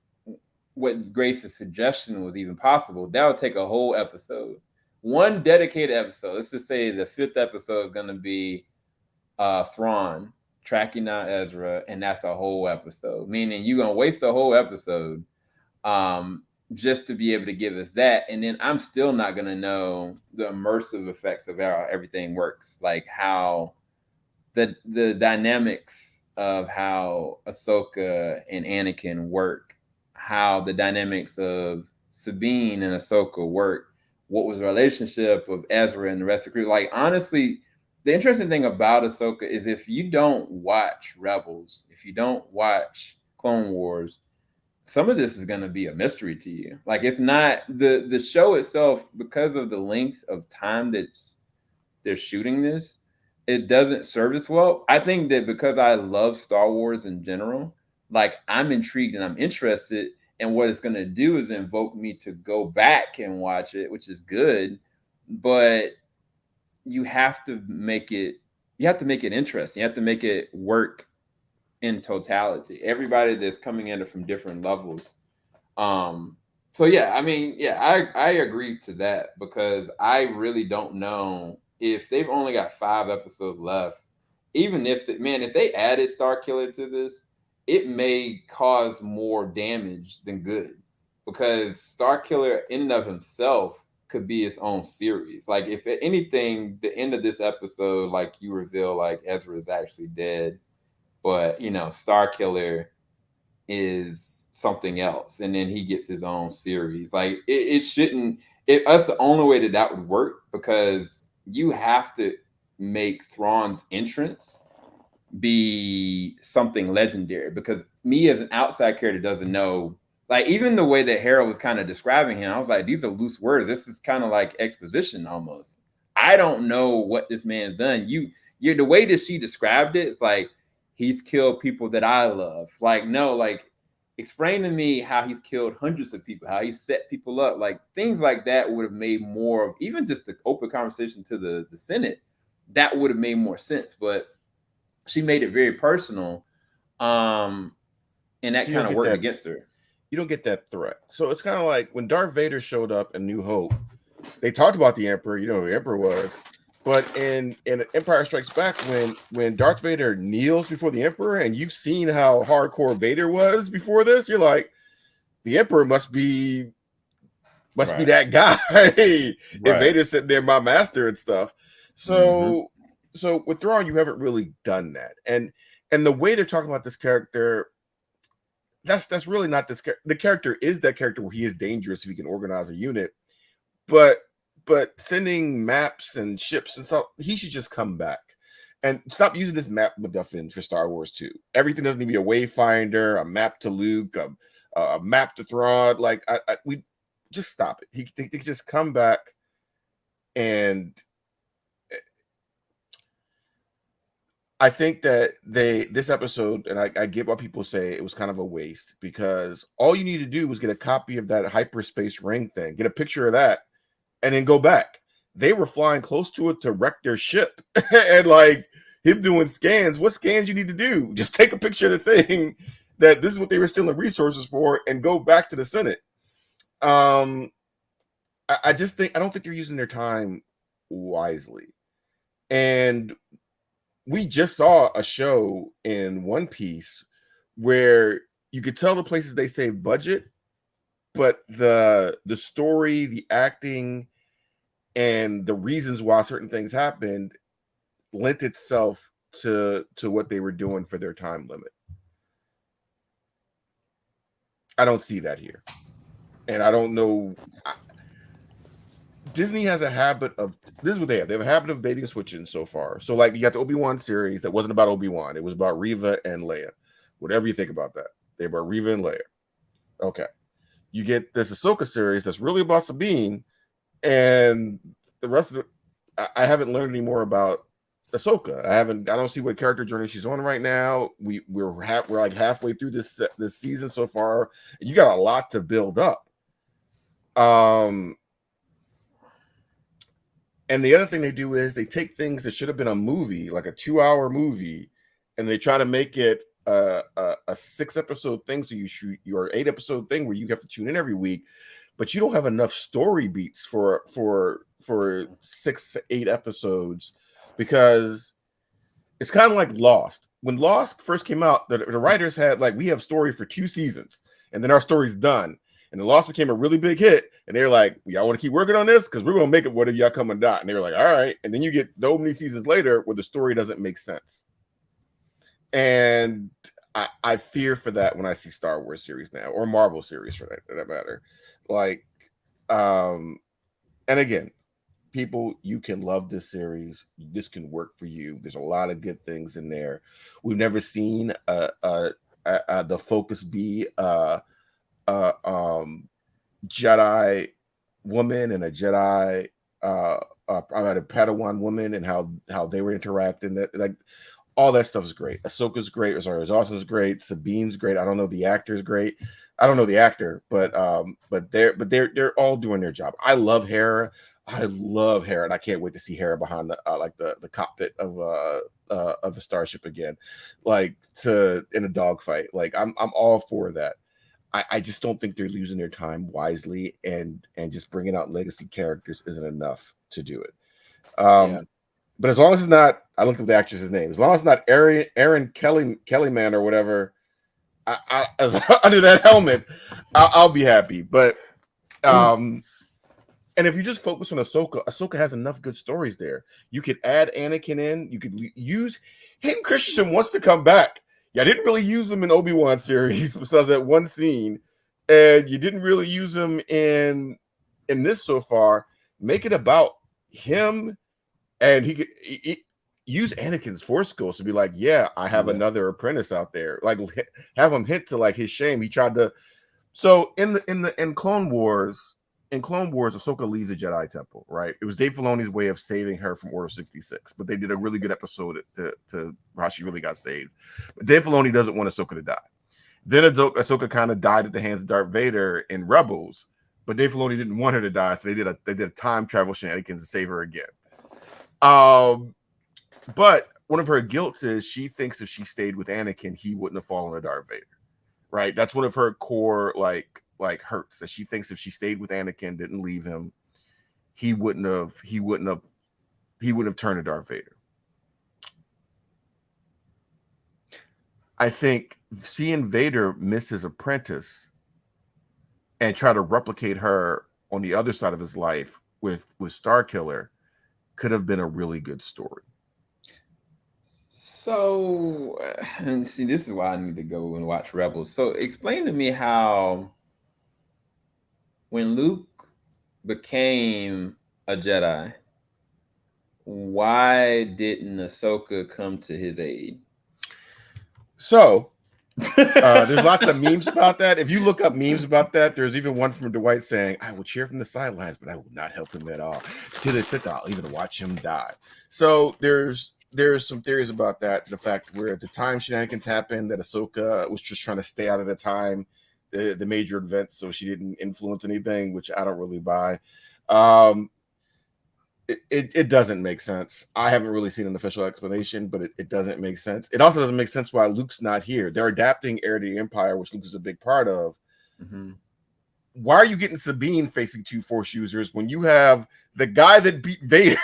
what Grace's suggestion was even possible, that would take a whole episode. One dedicated episode. Let's just say the 5th episode is going to be Thrawn tracking down Ezra, and that's a whole episode. Meaning you're gonna waste the whole episode just to be able to give us that, and then I'm still not gonna know the immersive effects of how everything works, like how the dynamics of how Ahsoka and Anakin work, how the dynamics of Sabine and Ahsoka work, what was the relationship of Ezra and the rest of the crew. Like honestly, the interesting thing about Ahsoka is if you don't watch Rebels, if you don't watch Clone Wars, some of this is going to be a mystery to you. Like it's not the show itself, because of the length of time that's they're shooting this, it doesn't service well. I think that because I love Star Wars in general, like I'm intrigued and I'm interested, and what it's going to do is invoke me to go back and watch it, which is good, but you have to make it interesting. You have to make it work in totality. Everybody that's coming in from different levels. So yeah, I mean, yeah, I agree to that because I really don't know if they've only got 5 episodes left. Even if if they added Star Killer to this, it may cause more damage than good because Star Killer in and of himself could be its own series. Like if anything, the end of this episode, like you reveal like Ezra is actually dead, but Star Killer is something else, and then he gets his own series. Like it shouldn't. That's the only way that would work because you have to make Thrawn's entrance be something legendary. Because me as an outside character doesn't know. Like even the way that Harold was kind of describing him, I was like, these are loose words. This is kind of like exposition almost. I don't know what this man's done. You're the way that she described it. It's like he's killed people that I love. Like no, like explain to me how he's killed hundreds of people, how he set people up, like things like that would have made more of even just the open conversation to the Senate. That would have made more sense, but she made it very personal, and that kind of worked against her.
You don't get that threat. So it's kind of like when Darth Vader showed up in New Hope, they talked about the Emperor. You know who the Emperor was. But in Empire Strikes Back, when Darth Vader kneels before the Emperor, and you've seen how hardcore Vader was before this, you're like, the Emperor must be that guy. If Vader's sitting there, my master and stuff. So so with Thrawn, you haven't really done that, and the way they're talking about this character, that's really not this. The character is that character where he is dangerous if he can organize a unit, but sending maps and ships and stuff, he should just come back and stop using this map MacGuffin for Star Wars 2. Everything doesn't need to be a wayfinder, a map to Luke, a map to Thrawn. Like we just stop it. He can just come back, and I think that this episode, and I get why people say it was kind of a waste, because all you need to do was get a copy of that hyperspace ring thing, get a picture of that, and then go back. They were flying close to it to wreck their ship, and like him doing scans. What scans you need to do? Just take a picture of the thing that this is what they were stealing resources for, and go back to the Senate. I just think I don't think they're using their time wisely. And we just saw a show in One Piece where you could tell the places they saved budget, but the story, the acting, and the reasons why certain things happened lent itself to what they were doing for their time limit. I don't see that here. And I don't know. Disney has a habit of, this is what they have. They have a habit of baiting and switching so far. So, like, you got the Obi-Wan series that wasn't about Obi-Wan. It was about Reva and Leia. Whatever you think about that. They were about Reva and Leia. Okay. You get this Ahsoka series that's really about Sabine, and the rest of it, I haven't learned any more about Ahsoka. I don't see what character journey she's on right now. We're like halfway through this season so far. And you got a lot to build up. And the other thing they do is they take things that should have been a movie, like a 2-hour movie, and they try to make it a 6-episode thing. So you shoot your 8-episode thing where you have to tune in every week, but you don't have enough story beats for 6 to 8 episodes, because it's kind of like Lost. When Lost first came out, the writers had like, we have story for 2 seasons, and then our story's done. And the Lost became a really big hit, and they're like, y'all want to keep working on this? Because we're going to make it whether y'all come and die. And they were like, all right. And then you get so many seasons later where the story doesn't make sense. And I fear for that when I see Star Wars series now, or Marvel series for that matter. Like, and again, people, you can love this series. This can work for you. There's a lot of good things in there. We've never seen the focus be Jedi woman and a Jedi a Padawan woman, and how they were interacting. That, like, all that stuff is great. Ahsoka's great. Sorry, Austin's great. Sabine's great. I don't know the actor's great. I don't know the actor, but they're all doing their job. I love Hera. And I can't wait to see Hera behind the cockpit of a starship again, like in a dogfight. Like, I'm all for that. I just don't think they're using their time wisely, and just bringing out legacy characters isn't enough to do it. But as long as it's not, I looked up the actress's name. As long as it's not Aaron Kellyman or whatever, as under that helmet, I'll be happy. But and if you just focus on Ahsoka has enough good stories there. You could add Anakin in. You could use Hayden Christensen wants to come back. Yeah, I didn't really use him in Obi-Wan series besides that one scene, and you didn't really use him in this so far. Make it about him, and he could use Anakin's Force skills to be like, yeah, I have another apprentice out there. Like, have him hint to, like, his shame. He tried to. So in Clone Wars. In Clone Wars, Ahsoka leaves the Jedi Temple, right? It was Dave Filoni's way of saving her from Order 66, but they did a really good episode to how she really got saved. But Dave Filoni doesn't want Ahsoka to die. Then Ahsoka kind of died at the hands of Darth Vader in Rebels, but Dave Filoni didn't want her to die, so they did a time travel shenanigans to save her again. But one of her guilts is she thinks if she stayed with Anakin, he wouldn't have fallen to Darth Vader, right? That's one of her core like hurts, that she thinks if she stayed with Anakin, didn't leave him, he wouldn't have turned to Darth Vader. I think seeing Vader miss his apprentice and try to replicate her on the other side of his life with Starkiller could have been a really good story.
So, and see, this is why I need to go and watch Rebels. So, explain to me how, when Luke became a Jedi, why didn't Ahsoka come to his aid?
So, there's lots of memes about that. If you look up memes about that, there's even one from Dwight saying, I will cheer from the sidelines, but I will not help him at all. To the fifth, I'll even watch him die. So there's some theories about that. The fact where at the time shenanigans happened, that Ahsoka was just trying to stay out of the time, the major events, so she didn't influence anything, which I don't really buy. It doesn't make sense. I haven't really seen an official explanation, but it doesn't make sense. It also doesn't make sense why Luke's not here. They're adapting Heir to the Empire, which Luke is a big part of. Mm-hmm. Why are you getting Sabine facing 2 Force users when you have the guy that beat Vader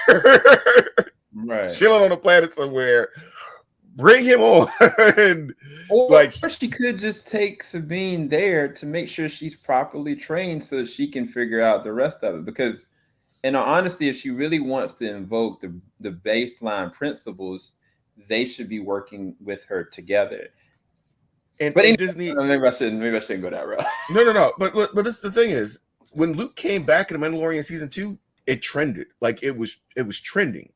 Right.
chilling on a planet somewhere. Bring him on. And
Or
like,
she could just take Sabine there to make sure she's properly trained so she can figure out the rest of it. Because, in all honesty, if she really wants to invoke the baseline principles, they should be working with her together. But
and
anyway,
Disney.
maybe I shouldn't go that route.
No. But this the thing is, when Luke came back in the Mandalorian season 2, it trended. Like it was trending.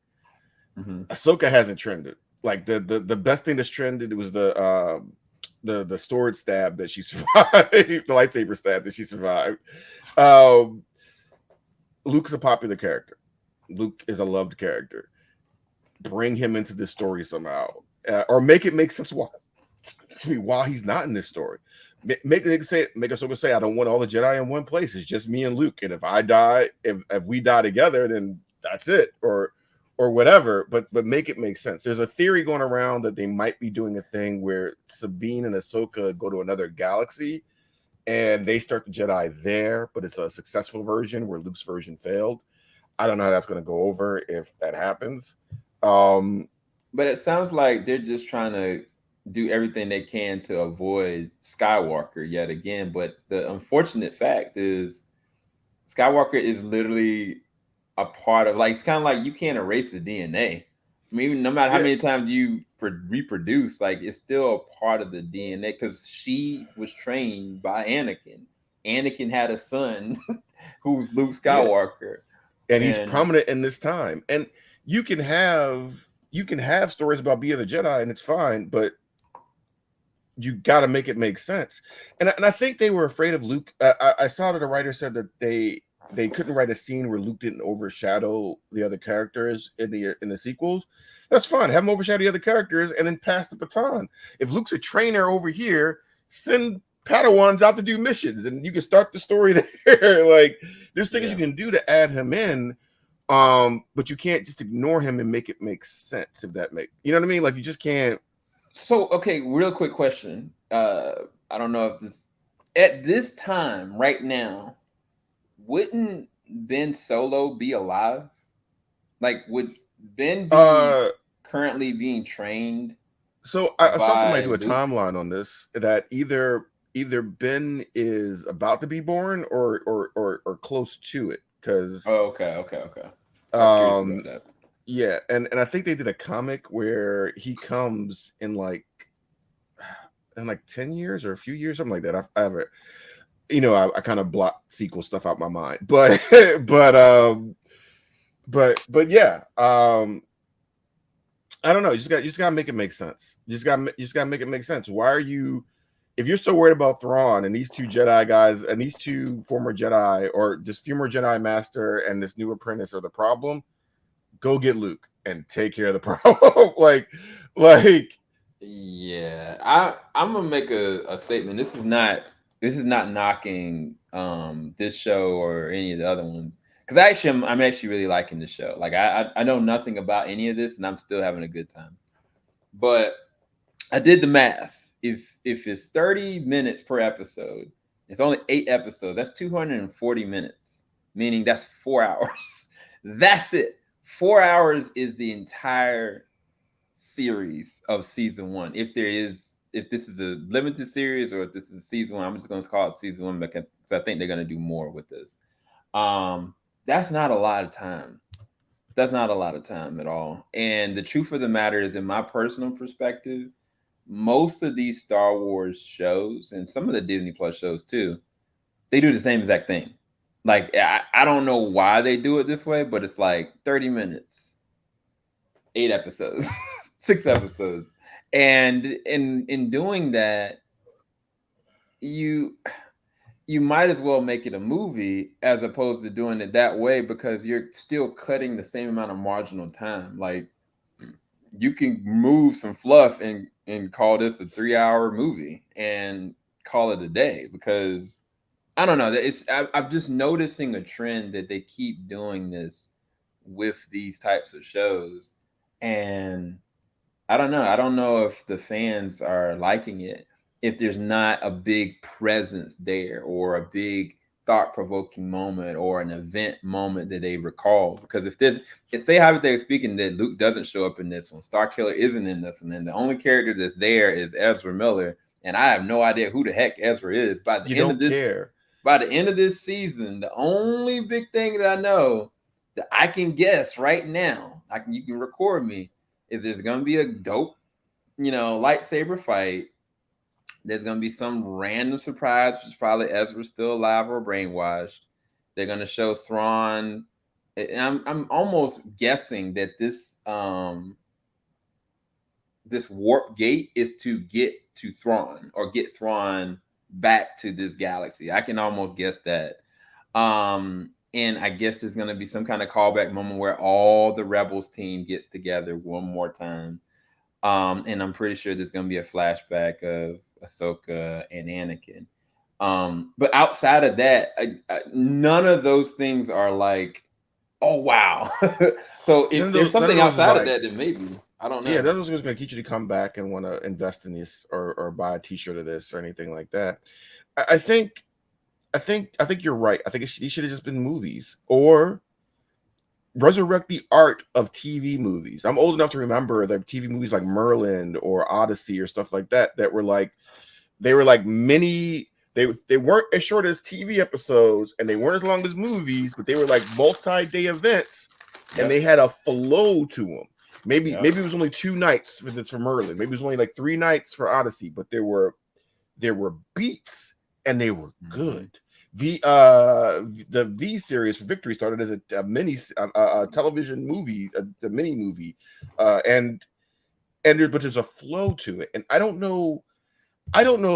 Mm-hmm.
Ahsoka hasn't trended. Like the best thing that's trended was the sword stab that she survived, the lightsaber stab that she survived. Um, Luke's a popular character. Luke is a loved character. Bring him into this story somehow, or make it make sense why he's not in this story. Make Ahsoka say, "I don't want all the Jedi in one place. It's just me and Luke. And if I die, if we die together, then that's it." Or whatever. But make it make sense. There's a theory going around that they might be doing a thing where Sabine and Ahsoka go to another galaxy and they start the Jedi there, but it's a successful version where Luke's version failed. I don't know how that's going to go over if that happens.
But it sounds like they're just trying to do everything they can to avoid Skywalker yet again. But the unfortunate fact is Skywalker is literally a part of, like, it's kind of like you can't erase the DNA. I mean, no matter how
Yeah,
many times you reproduce, like, it's still a part of the DNA because she was trained by Anakin. Anakin had a son who's Luke
yeah,
Skywalker,
and he's
and
prominent in this time. And you can have stories about being a Jedi, and it's fine, but you got to make it make sense. And I think they were afraid of Luke. I saw that a writer said that they couldn't write a scene where Luke didn't overshadow the other characters in the sequels. That's fine. Have him overshadow the other characters and then pass the baton. If Luke's a trainer over here, send Padawans out to do missions, and you can start the story there. Like, there's things
yeah.
you can do to add him in, but you can't just ignore him and make it make sense. If that make, you know what I mean? Like, you just can't.
So, okay, real quick question. I don't know if this at this time right now, wouldn't Ben Solo be alive? Like, would Ben be
Uh,
currently being trained
So I saw somebody
by
do a
Luke?
timeline on this that either Ben is about to be born or close to it, because
Oh, okay. I was curious about
um
that.
yeah, and I think they did a comic where he comes in like 10 years or a few years, something like that. I have it, I kind of block sequel stuff out my mind, but but yeah, I don't know. You just gotta make it make sense. You just gotta make it make sense. Why are you, if you're so worried about Thrawn and these two Jedi guys and these two former Jedi, or just former Jedi Master and this new apprentice are the problem? Go get Luke and take care of the problem. like
Yeah, I'm gonna make a statement. This is not knocking this show or any of the other ones, because actually I'm actually really liking the show. Like, I know nothing about any of this and I'm still having a good time. But I did the math. If it's 30 minutes per episode, it's only 8 episodes. That's 240 minutes, meaning that's 4 hours. That's it. 4 hours is the entire series of season one. If this is a limited series or if this is season one, I'm just going to call it season one because I think they're going to do more with this. That's not a lot of time. That's not a lot of time at all. And the truth of the matter is, in my personal perspective, most of these Star Wars shows and some of the Disney Plus shows too, they do the same exact thing. Like, I don't know why they do it this way, but it's like 30 minutes, 8 episodes, 6 episodes. And in doing that, you you might as well make it a movie as opposed to doing it that way, because you're still cutting the same amount of marginal time. Like, you can move some fluff and call this a 3 hour movie and call it a day, because I don't know. I'm just noticing a trend that they keep doing this with these types of shows, and I don't know. I don't know if the fans are liking it if there's not a big presence there or a big thought-provoking moment or an event moment that they recall. Because if say hypothetically speaking that Luke doesn't show up in this one, Starkiller isn't in this one, and the only character that's there is Ezra Miller, and I have no idea who the heck Ezra is.
You don't care.
By the end of this season, the only big thing that I know that I can guess right now, you can record me, is there's gonna be a dope, lightsaber fight. There's gonna be some random surprise, which is probably Ezra's still alive or brainwashed. They're gonna show Thrawn. And I'm almost guessing that this warp gate is to get to Thrawn or get Thrawn back to this galaxy. I can almost guess that. And I guess there's gonna be some kind of callback moment where all the Rebels team gets together one more time. And I'm pretty sure there's gonna be a flashback of Ahsoka and Anakin. But outside of that, none of those things are like, oh wow. So if there's something outside of that, then maybe. I don't know.
Yeah, that was going to get you to come back and want to invest in this or buy a T-shirt of this or anything like that. I think you're right. I think these should have just been movies or resurrect the art of TV movies. I'm old enough to remember that TV movies like Merlin or Odyssey or stuff like that were like mini. They weren't as short as TV episodes and they weren't as long as movies, but they were like multi-day events and they had a flow to them. Maybe it was only 2 nights for Merlin. Maybe it was only like 3 nights for Odyssey, but there were beats and they were good. The V series for Victory started as a mini television movie, a mini movie, but there's a flow to it, and I don't know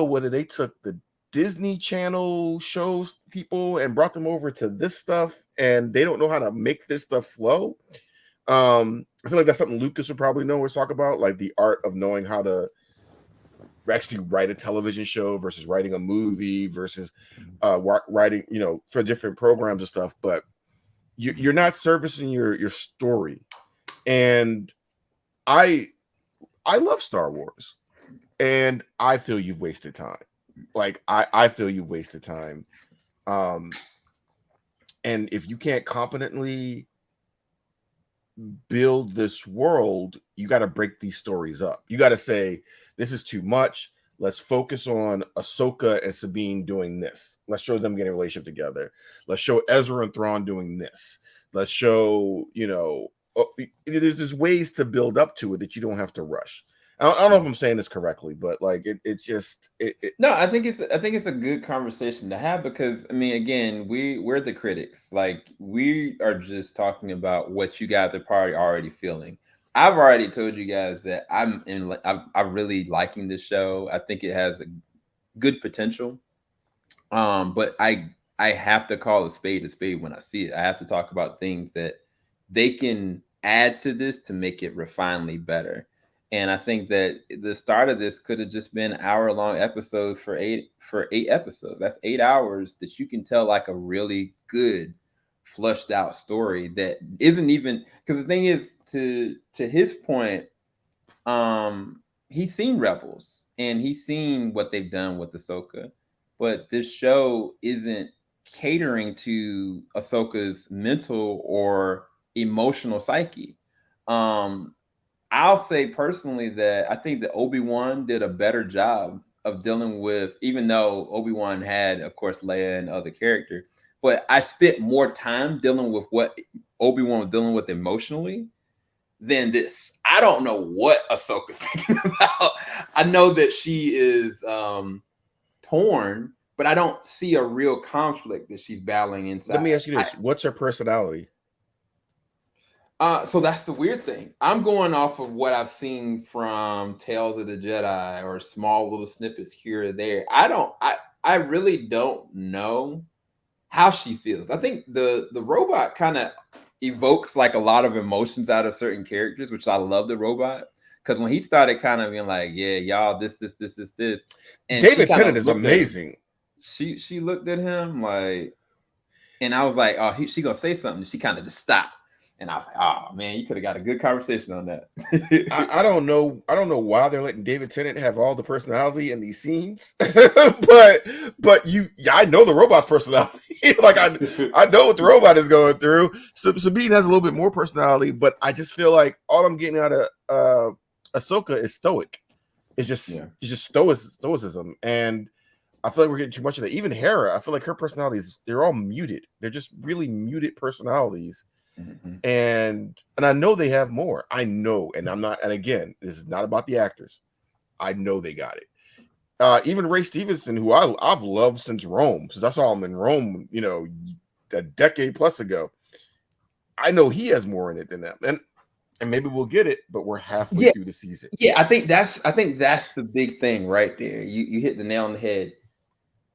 whether they took the Disney Channel shows people and brought them over to this stuff, and they don't know how to make this stuff flow. I feel like that's something Lucas would probably know or talk about, like the art of knowing how to actually write a television show versus writing a movie versus writing, for different programs and stuff. But you're not servicing your story, and I love Star Wars, and I feel you've wasted time. Like I feel you've wasted time, and if you can't competently build this world, you got to break these stories up. You got to say, this is too much. Let's focus on Ahsoka and Sabine doing this. Let's show them getting a relationship together. Let's show Ezra and Thrawn doing this. Let's show, there's ways to build up to it that you don't have to rush. I don't know if I'm saying this correctly, but like it's just
No, I think it's a good conversation to have because I mean, again, we're the critics. Like we are just talking about what you guys are probably already feeling. I've already told you guys that I'm really liking this show. I think it has a good potential. But I have to call a spade when I see it. I have to talk about things that they can add to this to make it refinedly better. And I think that the start of this could have just been hour-long episodes for eight episodes. That's 8 hours that you can tell like a really good, flushed out story that isn't even, because the thing is, to his point, he's seen Rebels and he's seen what they've done with Ahsoka, but this show isn't catering to Ahsoka's mental or emotional psyche. I'll say personally that I think that Obi-Wan did a better job of dealing with, even though Obi-Wan had, of course, Leia and other characters, but I spent more time dealing with what Obi-Wan was dealing with emotionally than this. I don't know what Ahsoka's thinking about. I know that she is torn, but I don't see a real conflict that she's battling inside.
Let me ask you this. What's her personality?
So that's the weird thing. I'm going off of what I've seen from Tales of the Jedi or small little snippets here or there. I really don't know how she feels. I think the robot kind of evokes like a lot of emotions out of certain characters, which I love the robot. Because when he started kind of being like, yeah, y'all, this, and
David Tennant is amazing.
She looked at him like, and I was like, oh, she gonna say something. She kind of just stopped. And I was like, oh man, you could have got a good conversation on that.
I don't know. I don't know why they're letting David Tennant have all the personality in these scenes, but I know the robot's personality. Like I know what the robot is going through. Sabine has a little bit more personality, but I just feel like all I'm getting out of Ahsoka is stoic. It's just stoicism, and I feel like we're getting too much of that. Even Hera, I feel like her personalities, they're all muted. They're just really muted personalities.
Mm-hmm.
And I know they have more. I know, and I'm not. And again, this is not about the actors. I know they got it. Even Ray Stevenson, who I've loved since Rome, since I saw him in Rome, a decade plus ago. I know he has more in it than them, and maybe we'll get it, but we're halfway through the season.
Yeah, I think that's the big thing right there. You hit the nail on the head.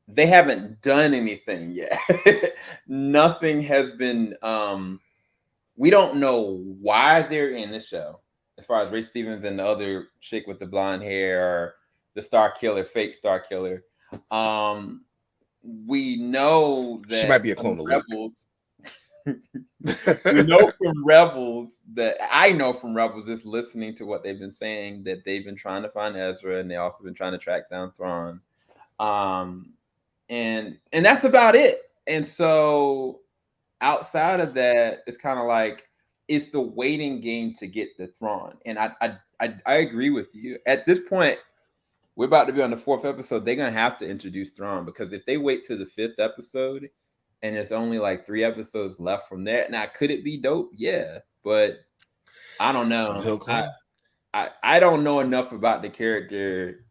They haven't done anything yet. Nothing has been. We don't know why they're in the show. As far as Ray Stevens and the other chick with the blonde hair, or the Star Killer, fake Star Killer. We know that
she might be a clone of
Rebels. We know from Rebels that I know from Rebels, just listening to what they've been saying, that they've been trying to find Ezra, and they also been trying to track down Thrawn. And that's about it. And so outside of that, it's kind of like it's the waiting game to get the Thrawn. And I agree with you. At this point, we're about to be on the 4th episode. They're gonna have to introduce Thrawn, because if they wait to the 5th episode and it's only like 3 episodes left from there, now could it be dope? Yeah, but I don't know. I don't know enough about the character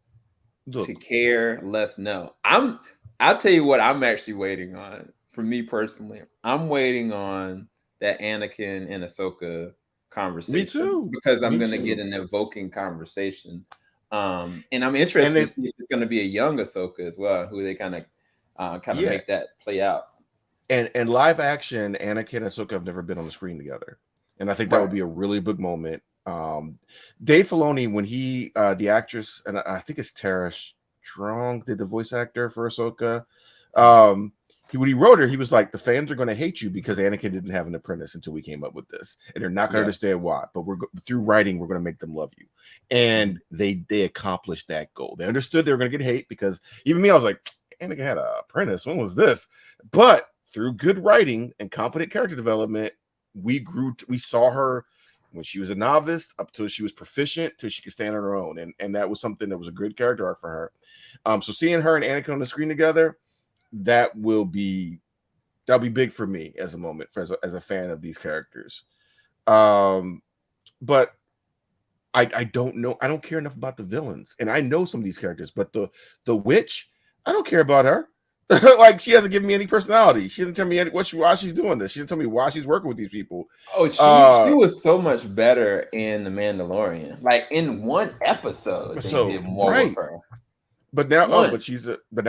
to care. Let's know. I'll tell you what I'm actually waiting on. For me personally, I'm waiting on that Anakin and Ahsoka conversation.
Me too.
Because I'm going to get an evoking conversation. And I'm interested to see if it's going to be a young Ahsoka as well, who they kind of make that play out.
And live action, Anakin and Ahsoka have never been on the screen together, and I think that would be a really big moment. Dave Filoni, when he the actress, and I think it's Tara Strong, did the voice actor for Ahsoka. When he wrote her, he was like, the fans are going to hate you because Anakin didn't have an apprentice until we came up with this, and they're not going to understand why. But through writing, we're going to make them love you, and they accomplished that goal. They understood they were going to get hate, because even me, I was like, Anakin had an apprentice. When was this? But through good writing and competent character development, we saw her when she was a novice up till she was proficient, till she could stand on her own, and that was something that was a good character arc for her. So seeing her and Anakin on the screen together, that'll be big for me as a moment, as a fan of these characters. But I don't know. I don't care enough about the villains, and I know some of these characters, but the witch, I don't care about her. Like, she hasn't given me any personality. She doesn't tell me why she's doing this. She didn't tell me why she's working with these people.
Oh, she was so much better in The Mandalorian. Like, in one episode, they did more with her.
But now, now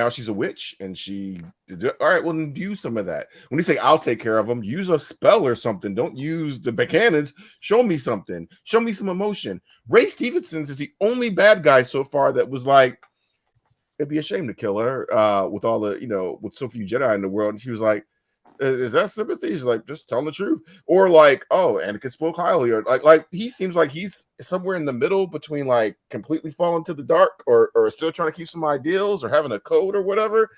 she's a witch, and she did. All right, well, then use some of that. When you say I'll take care of them, use a spell or something. Don't use the cannons. Show me something. Show me some emotion. Ray Stevenson is the only bad guy so far that was like, it'd be a shame to kill her with all the, with so few Jedi in the world. And she was like, is that sympathy? She's like, just tell the truth. Or like, oh, Anakin spoke highly. Or like he seems like he's somewhere in the middle between like completely falling to the dark or still trying to keep some ideals or having a code or whatever.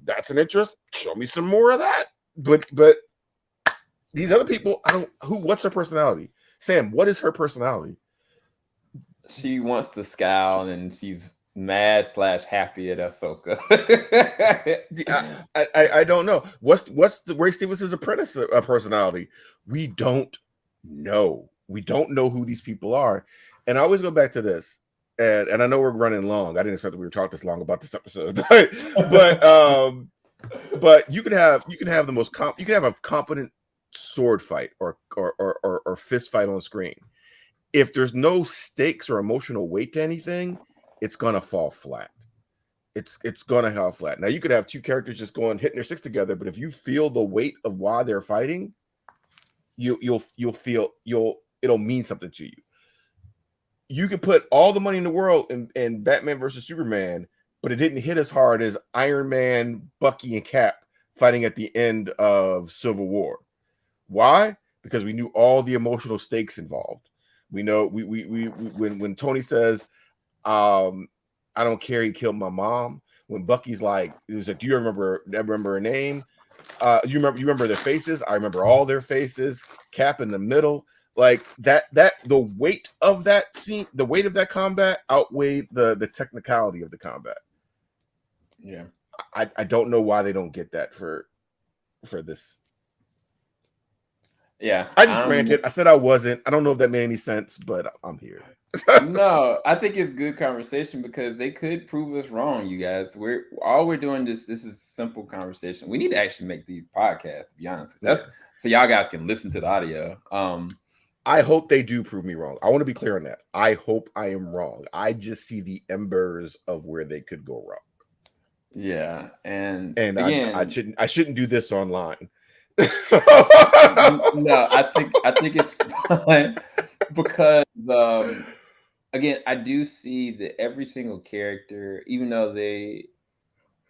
That's an interest. Show me some more of that. But these other people, what's her personality? Sam, what is her personality?
She wants to scowl, and she's mad/happy at Ahsoka.
I don't know. What's the Ray Stevenson's apprentice personality? We don't know. We don't know who these people are. And I always go back to this. And I know we're running long. I didn't expect that we were talking this long about this episode. But you could have the most you could have a competent sword fight or fist fight on screen. If there's no stakes or emotional weight to anything, it's gonna fall flat. It's gonna fall flat. Now you could have two characters just hitting their sticks together, but if you feel the weight of why they're fighting, it'll mean something to you. You could put all the money in the world in Batman versus Superman, but it didn't hit as hard as Iron Man, Bucky, and Cap fighting at the end of Civil War. Why? because we knew all the emotional stakes involved. We know we when Tony says, I don't care, he killed my mom. When Bucky's like, he was like, do you remember her name? You remember their faces? I remember all their faces. Cap in the middle. Like that the weight of that scene, the weight of that combat outweighed the technicality of the combat.
Yeah.
I don't know why they don't get that for this.
Yeah.
I just ranted. I said I wasn't. I don't know if that made any sense, but I'm here.
No, I think it's good conversation because they could prove us wrong, you guys. We're doing this is simple conversation. We need to actually make these podcasts, to be honest. So y'all guys can listen to the audio.
I hope they do prove me wrong. I want to be clear on that. I hope I am wrong. I just see the embers of where they could go wrong.
Yeah, and
again, I shouldn't do this online. So
no, I think it's fine because again, I do see that every single character, even though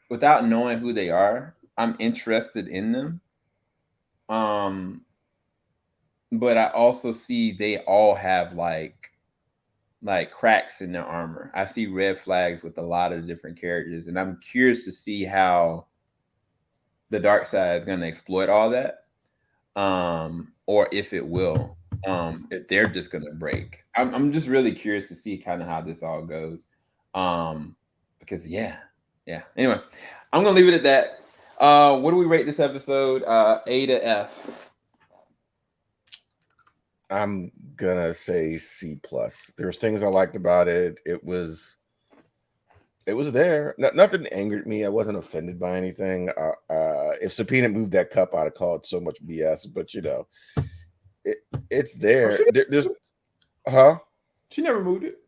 without knowing who they are, I'm interested in them. But I also see they all have like cracks in their armor. I see red flags with a lot of different characters, and I'm curious to see how the dark side is going to exploit all that, or if it will, if they're just going to break. I'm just really curious to see kind of how this all goes, because yeah. Anyway, I'm going to leave it at that. What do we rate this episode? A to F.
I'm gonna say C+. There's things I liked about it. It was there. Nothing angered me. I wasn't offended by anything. If Sabine moved that cup, I'd have called so much BS. But you know, it's there. There's
She never moved it.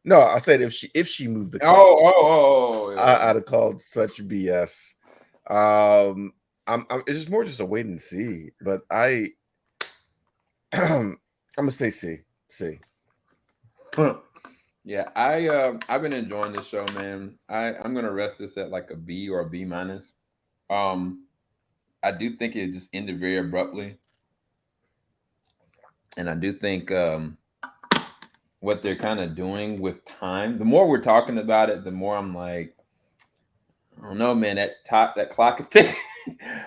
No, I said if she moved the cup, I'd have called such BS. It's just more just a wait and see. But I'm gonna say C.
Yeah, I've been enjoying this show, man. I'm gonna rest this at like a B or a B minus. I do think it just ended very abruptly, and I do think what they're kind of doing with time. The more we're talking about it, the more I'm like, I don't know, man. That clock is ticking.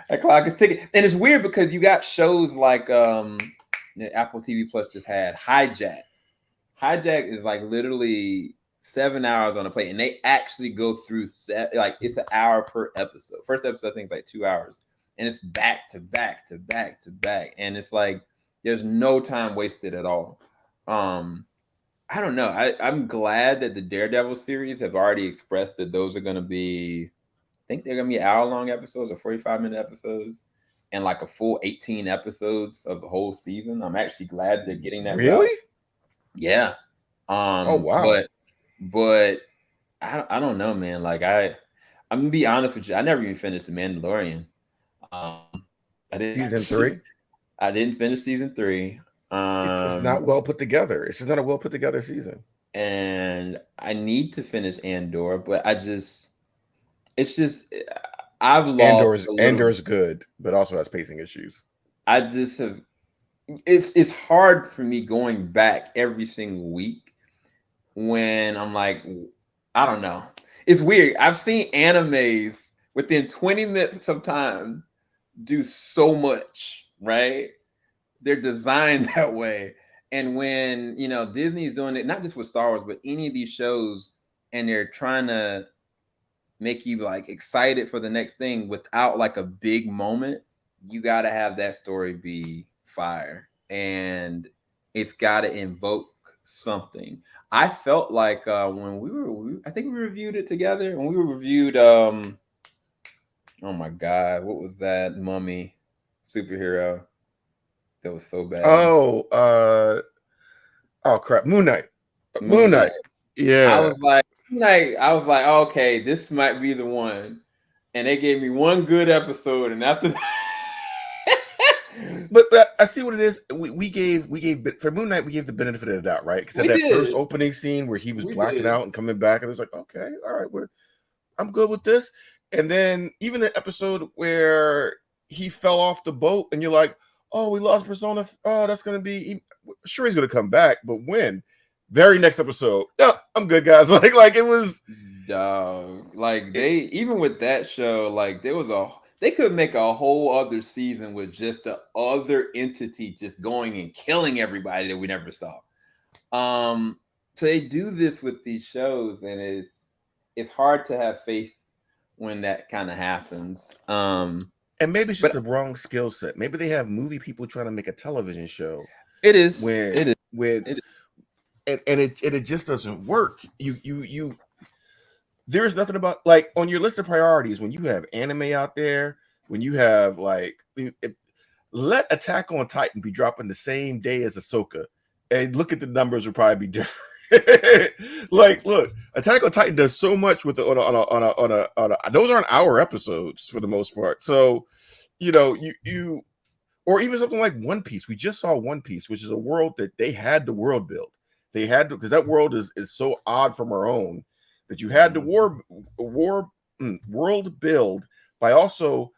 That clock is ticking, and it's weird because you got shows like Apple TV Plus just had Hijack. Hijack is like literally 7 hours on a plate, and they actually go through like it's an hour per episode. First episode I think is like 2 hours, and it's back to back to back to back, and it's like there's no time wasted at all. I don't know. I'm glad that the Daredevil series have already expressed that those are going to be, I think they're going to be hour-long episodes or 45-minute episodes, and like a full 18 episodes of the whole season. I'm actually glad they're getting that.
Really?
Route. Yeah.
Oh wow.
But I don't know, man. Like I'm gonna be honest with you. I never even finished The Mandalorian. I didn't
season 3.
I didn't finish season 3.
It's not well put together. It's just not a well put together season.
And I need to finish Andor, but I've lost.
Andor's good, but also has pacing issues.
I just have. It's hard for me going back every single week when I'm like, I don't know. It's weird. I've seen animes within 20 minutes of time do so much, right? They're designed that way. And when, Disney is doing it, not just with Star Wars, but any of these shows, and they're trying to make you like excited for the next thing without like a big moment, you got to have that story be fire, and it's got to invoke something. I felt like when I think we reviewed it together, when we reviewed oh my god, what was that mummy superhero that was so bad?
Oh crap, Moon Knight. Yeah,
I was like, okay, this might be the one, and they gave me one good episode, and after that.
But I see what it is. We gave for Moon Knight, we gave the benefit of the doubt, right? Because that first opening scene where he was blacking out and coming back, and it was like, okay, all right, I'm good with this. And then even the episode where he fell off the boat, and you're like, oh, we lost Persona. Oh, that's gonna be sure he's gonna come back, but when? Very next episode. Yeah, I'm good, guys. Like it was.
Dog. Like
It,
they even with that show, like there was a they could make a whole other season with just the other entity just going and killing everybody that we never saw. Um, so they do this with these shows, and it's hard to have faith when that kind of happens.
and maybe it's just
But
the wrong skill set. Maybe they have movie people trying to make a television show
it is,
when
it is,
when
it is.
and it just doesn't work. You there's nothing about like on your list of priorities when you have anime out there, when you have let Attack on Titan be dropping the same day as Ahsoka, and look at the numbers would probably be different. Like, look, Attack on Titan does so much with those aren't hour episodes for the most part. So, you or even something like One Piece. We just saw One Piece, which is a world that they had to world build. They had to because that world is so odd from our own that you had to world build by also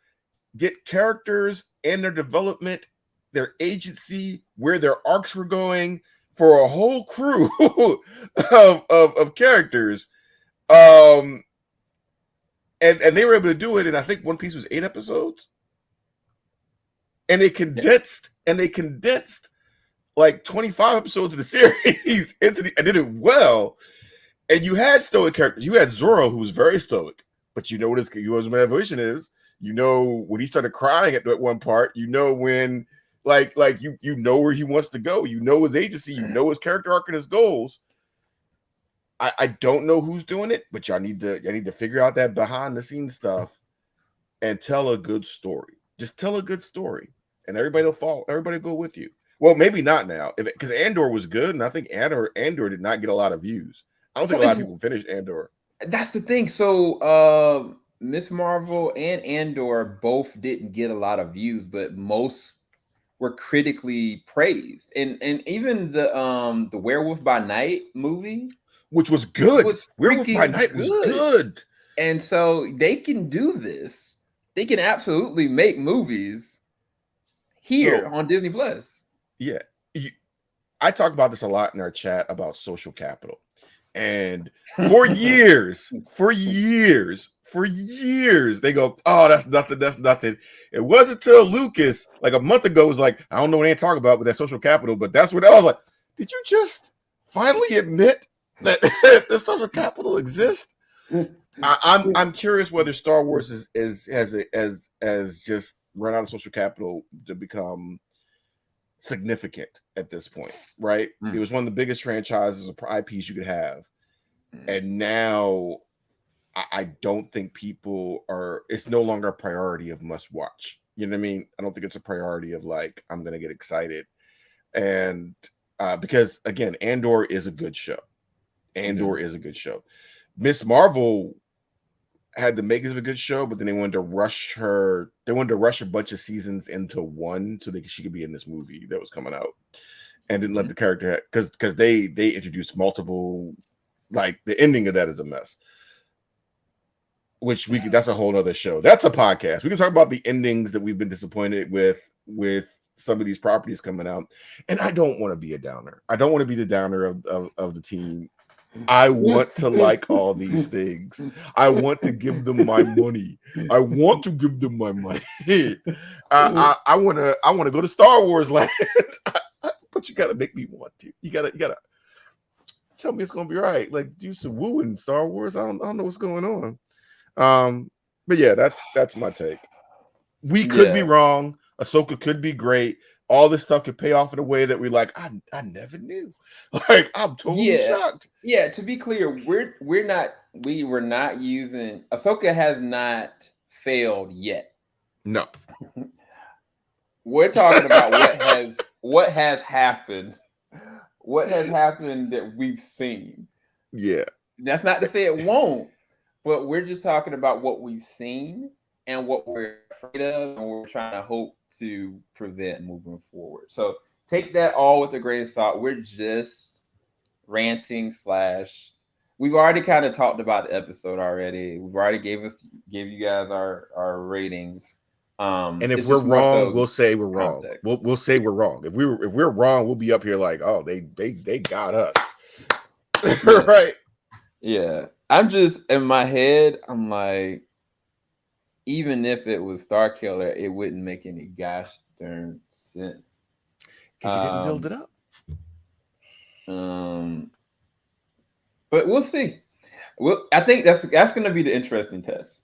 get characters and their development, their agency, where their arcs were going for a whole crew of characters. Um, and they were able to do it. And I think One Piece was 8 episodes. And they condensed like 25 episodes of the series and did it well. And you had stoic characters. You had Zoro, who was very stoic, but you know what his motivation is. You know when he started crying at one part. You know when, like you know where he wants to go. You know his agency. You know his character arc and his goals. I don't know who's doing it, but y'all need to figure out that behind the scenes stuff and tell a good story. Just tell a good story, and everybody will follow. Everybody will go with you. Well, maybe not now, because Andor was good, and I think Andor did not get a lot of views. I don't think
So
a lot
it's
of people finished Andor.
that's the thing. So Miss Marvel and Andor both didn't get a lot of views, but most were critically praised. And even the Werewolf by Night movie
Which was good.
was
Werewolf by
freaking
Night was
good.
good.
And so they can do this. They can absolutely make movies here
So
on Disney Plus.
yeah, I talk about this a lot in our chat about social capital, and for years, they go, "Oh, that's nothing. That's nothing." It wasn't until Lucas, like a month ago, was like, "I don't know what they talk about with that social capital," but that's what I was like. Did you just finally admit that the social capital exists? I'm curious whether Star Wars has just run out of social capital to become significant at this point, right? It was one of the biggest franchises of IPs you could have, and now I don't think people are. It's no longer a priority of must watch. You know what I mean? I don't think it's a priority of like I'm gonna get excited, and because again, Andor is a good show. Andor is a good show. Miss Marvel had the makings of a good show, but then they wanted to rush her. They wanted to rush a bunch of seasons into one so she could be in this movie that was coming out, and didn't let the character because they introduced multiple. Like the ending of that is a mess. Which that's a whole other show. That's a podcast. We can talk about the endings that we've been disappointed with some of these properties coming out. And I don't want to be a downer. I don't want to be the downer of the team. I want to like all these things. I want to give them my money. I want to give them my money. I want to go to Star Wars land. But you gotta make me want to. You gotta tell me it's gonna be right. Like do some woo in Star Wars. I don't know what's going on. But yeah, that's my take. We could be wrong. Ahsoka could be great. All this stuff could pay off in a way that we like. I never knew. Like I'm totally shocked.
Yeah. To be clear, we were not using Ahsoka has not failed yet.
No.
We're talking about what has happened. What has happened that we've seen.
Yeah.
That's not to say it won't, but we're just talking about what we've seen and what we're afraid of and we're trying to hope to prevent moving forward. So take that all with a grain of salt. We're just ranting / we've already kind of talked about the episode already. We've already gave you guys our ratings.
And if
it's
we're
just more
wrong,
so
we'll say we're wrong.
context.
We'll say we're wrong. If we're wrong, we'll be up here like, oh, they got us. Right.
Yeah. I'm just in my head, I'm like, even if it was Star Killer, it wouldn't make any gosh darn sense.
Because you didn't build it up.
But we'll see. Well, I think that's going to be the interesting test.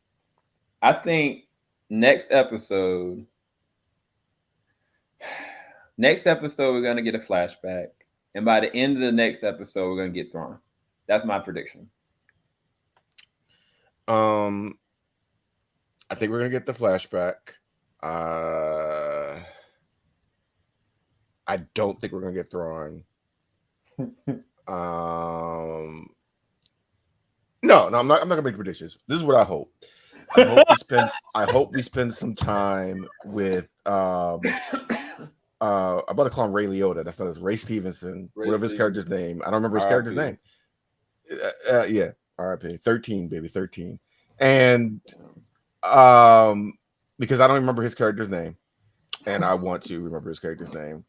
I think next episode we're going to get a flashback, and by the end of the next episode we're going to get Thrawn. That's my prediction.
I think we're going to get the flashback. I don't think we're going to get Thrawn. No, I'm not gonna make predictions. This is what I hope. I hope we spend some time with I'm about to call him Ray Liotta. That's not his Ray Stevenson, whatever his character's name. I don't remember his character's name. Yeah, R.I.P. 13, baby, 13. And because I don't remember his character's name, and I want to remember his character's name.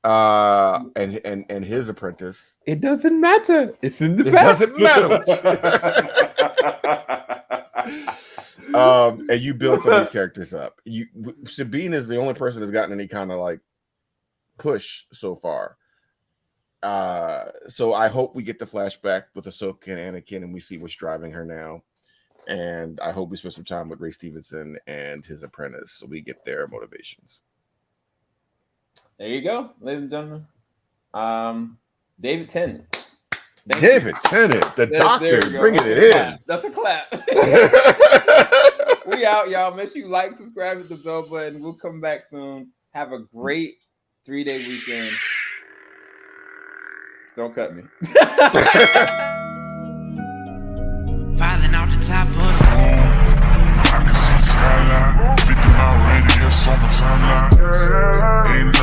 And his apprentice.
It doesn't matter. It's in the
past. Doesn't matter. And you build some of these characters up. Sabine is the only person that's gotten any kind of like push so far. So I hope we get the flashback with Ahsoka and Anakin, and we see what's driving her now. And I hope we spend some time with Ray Stevenson and his apprentice, so we get their motivations.
There you go, ladies and gentlemen. David Tennant.
David Tennant, the doctor, bringing it in.
That's a clap. We out, y'all. Make sure you like, subscribe, hit the bell button. We'll come back soon. Have a great 3-day weekend. Don't cut me.
Filing out the top of I can see the skyline, 50-mile radius on my timeline. Ain't nothing.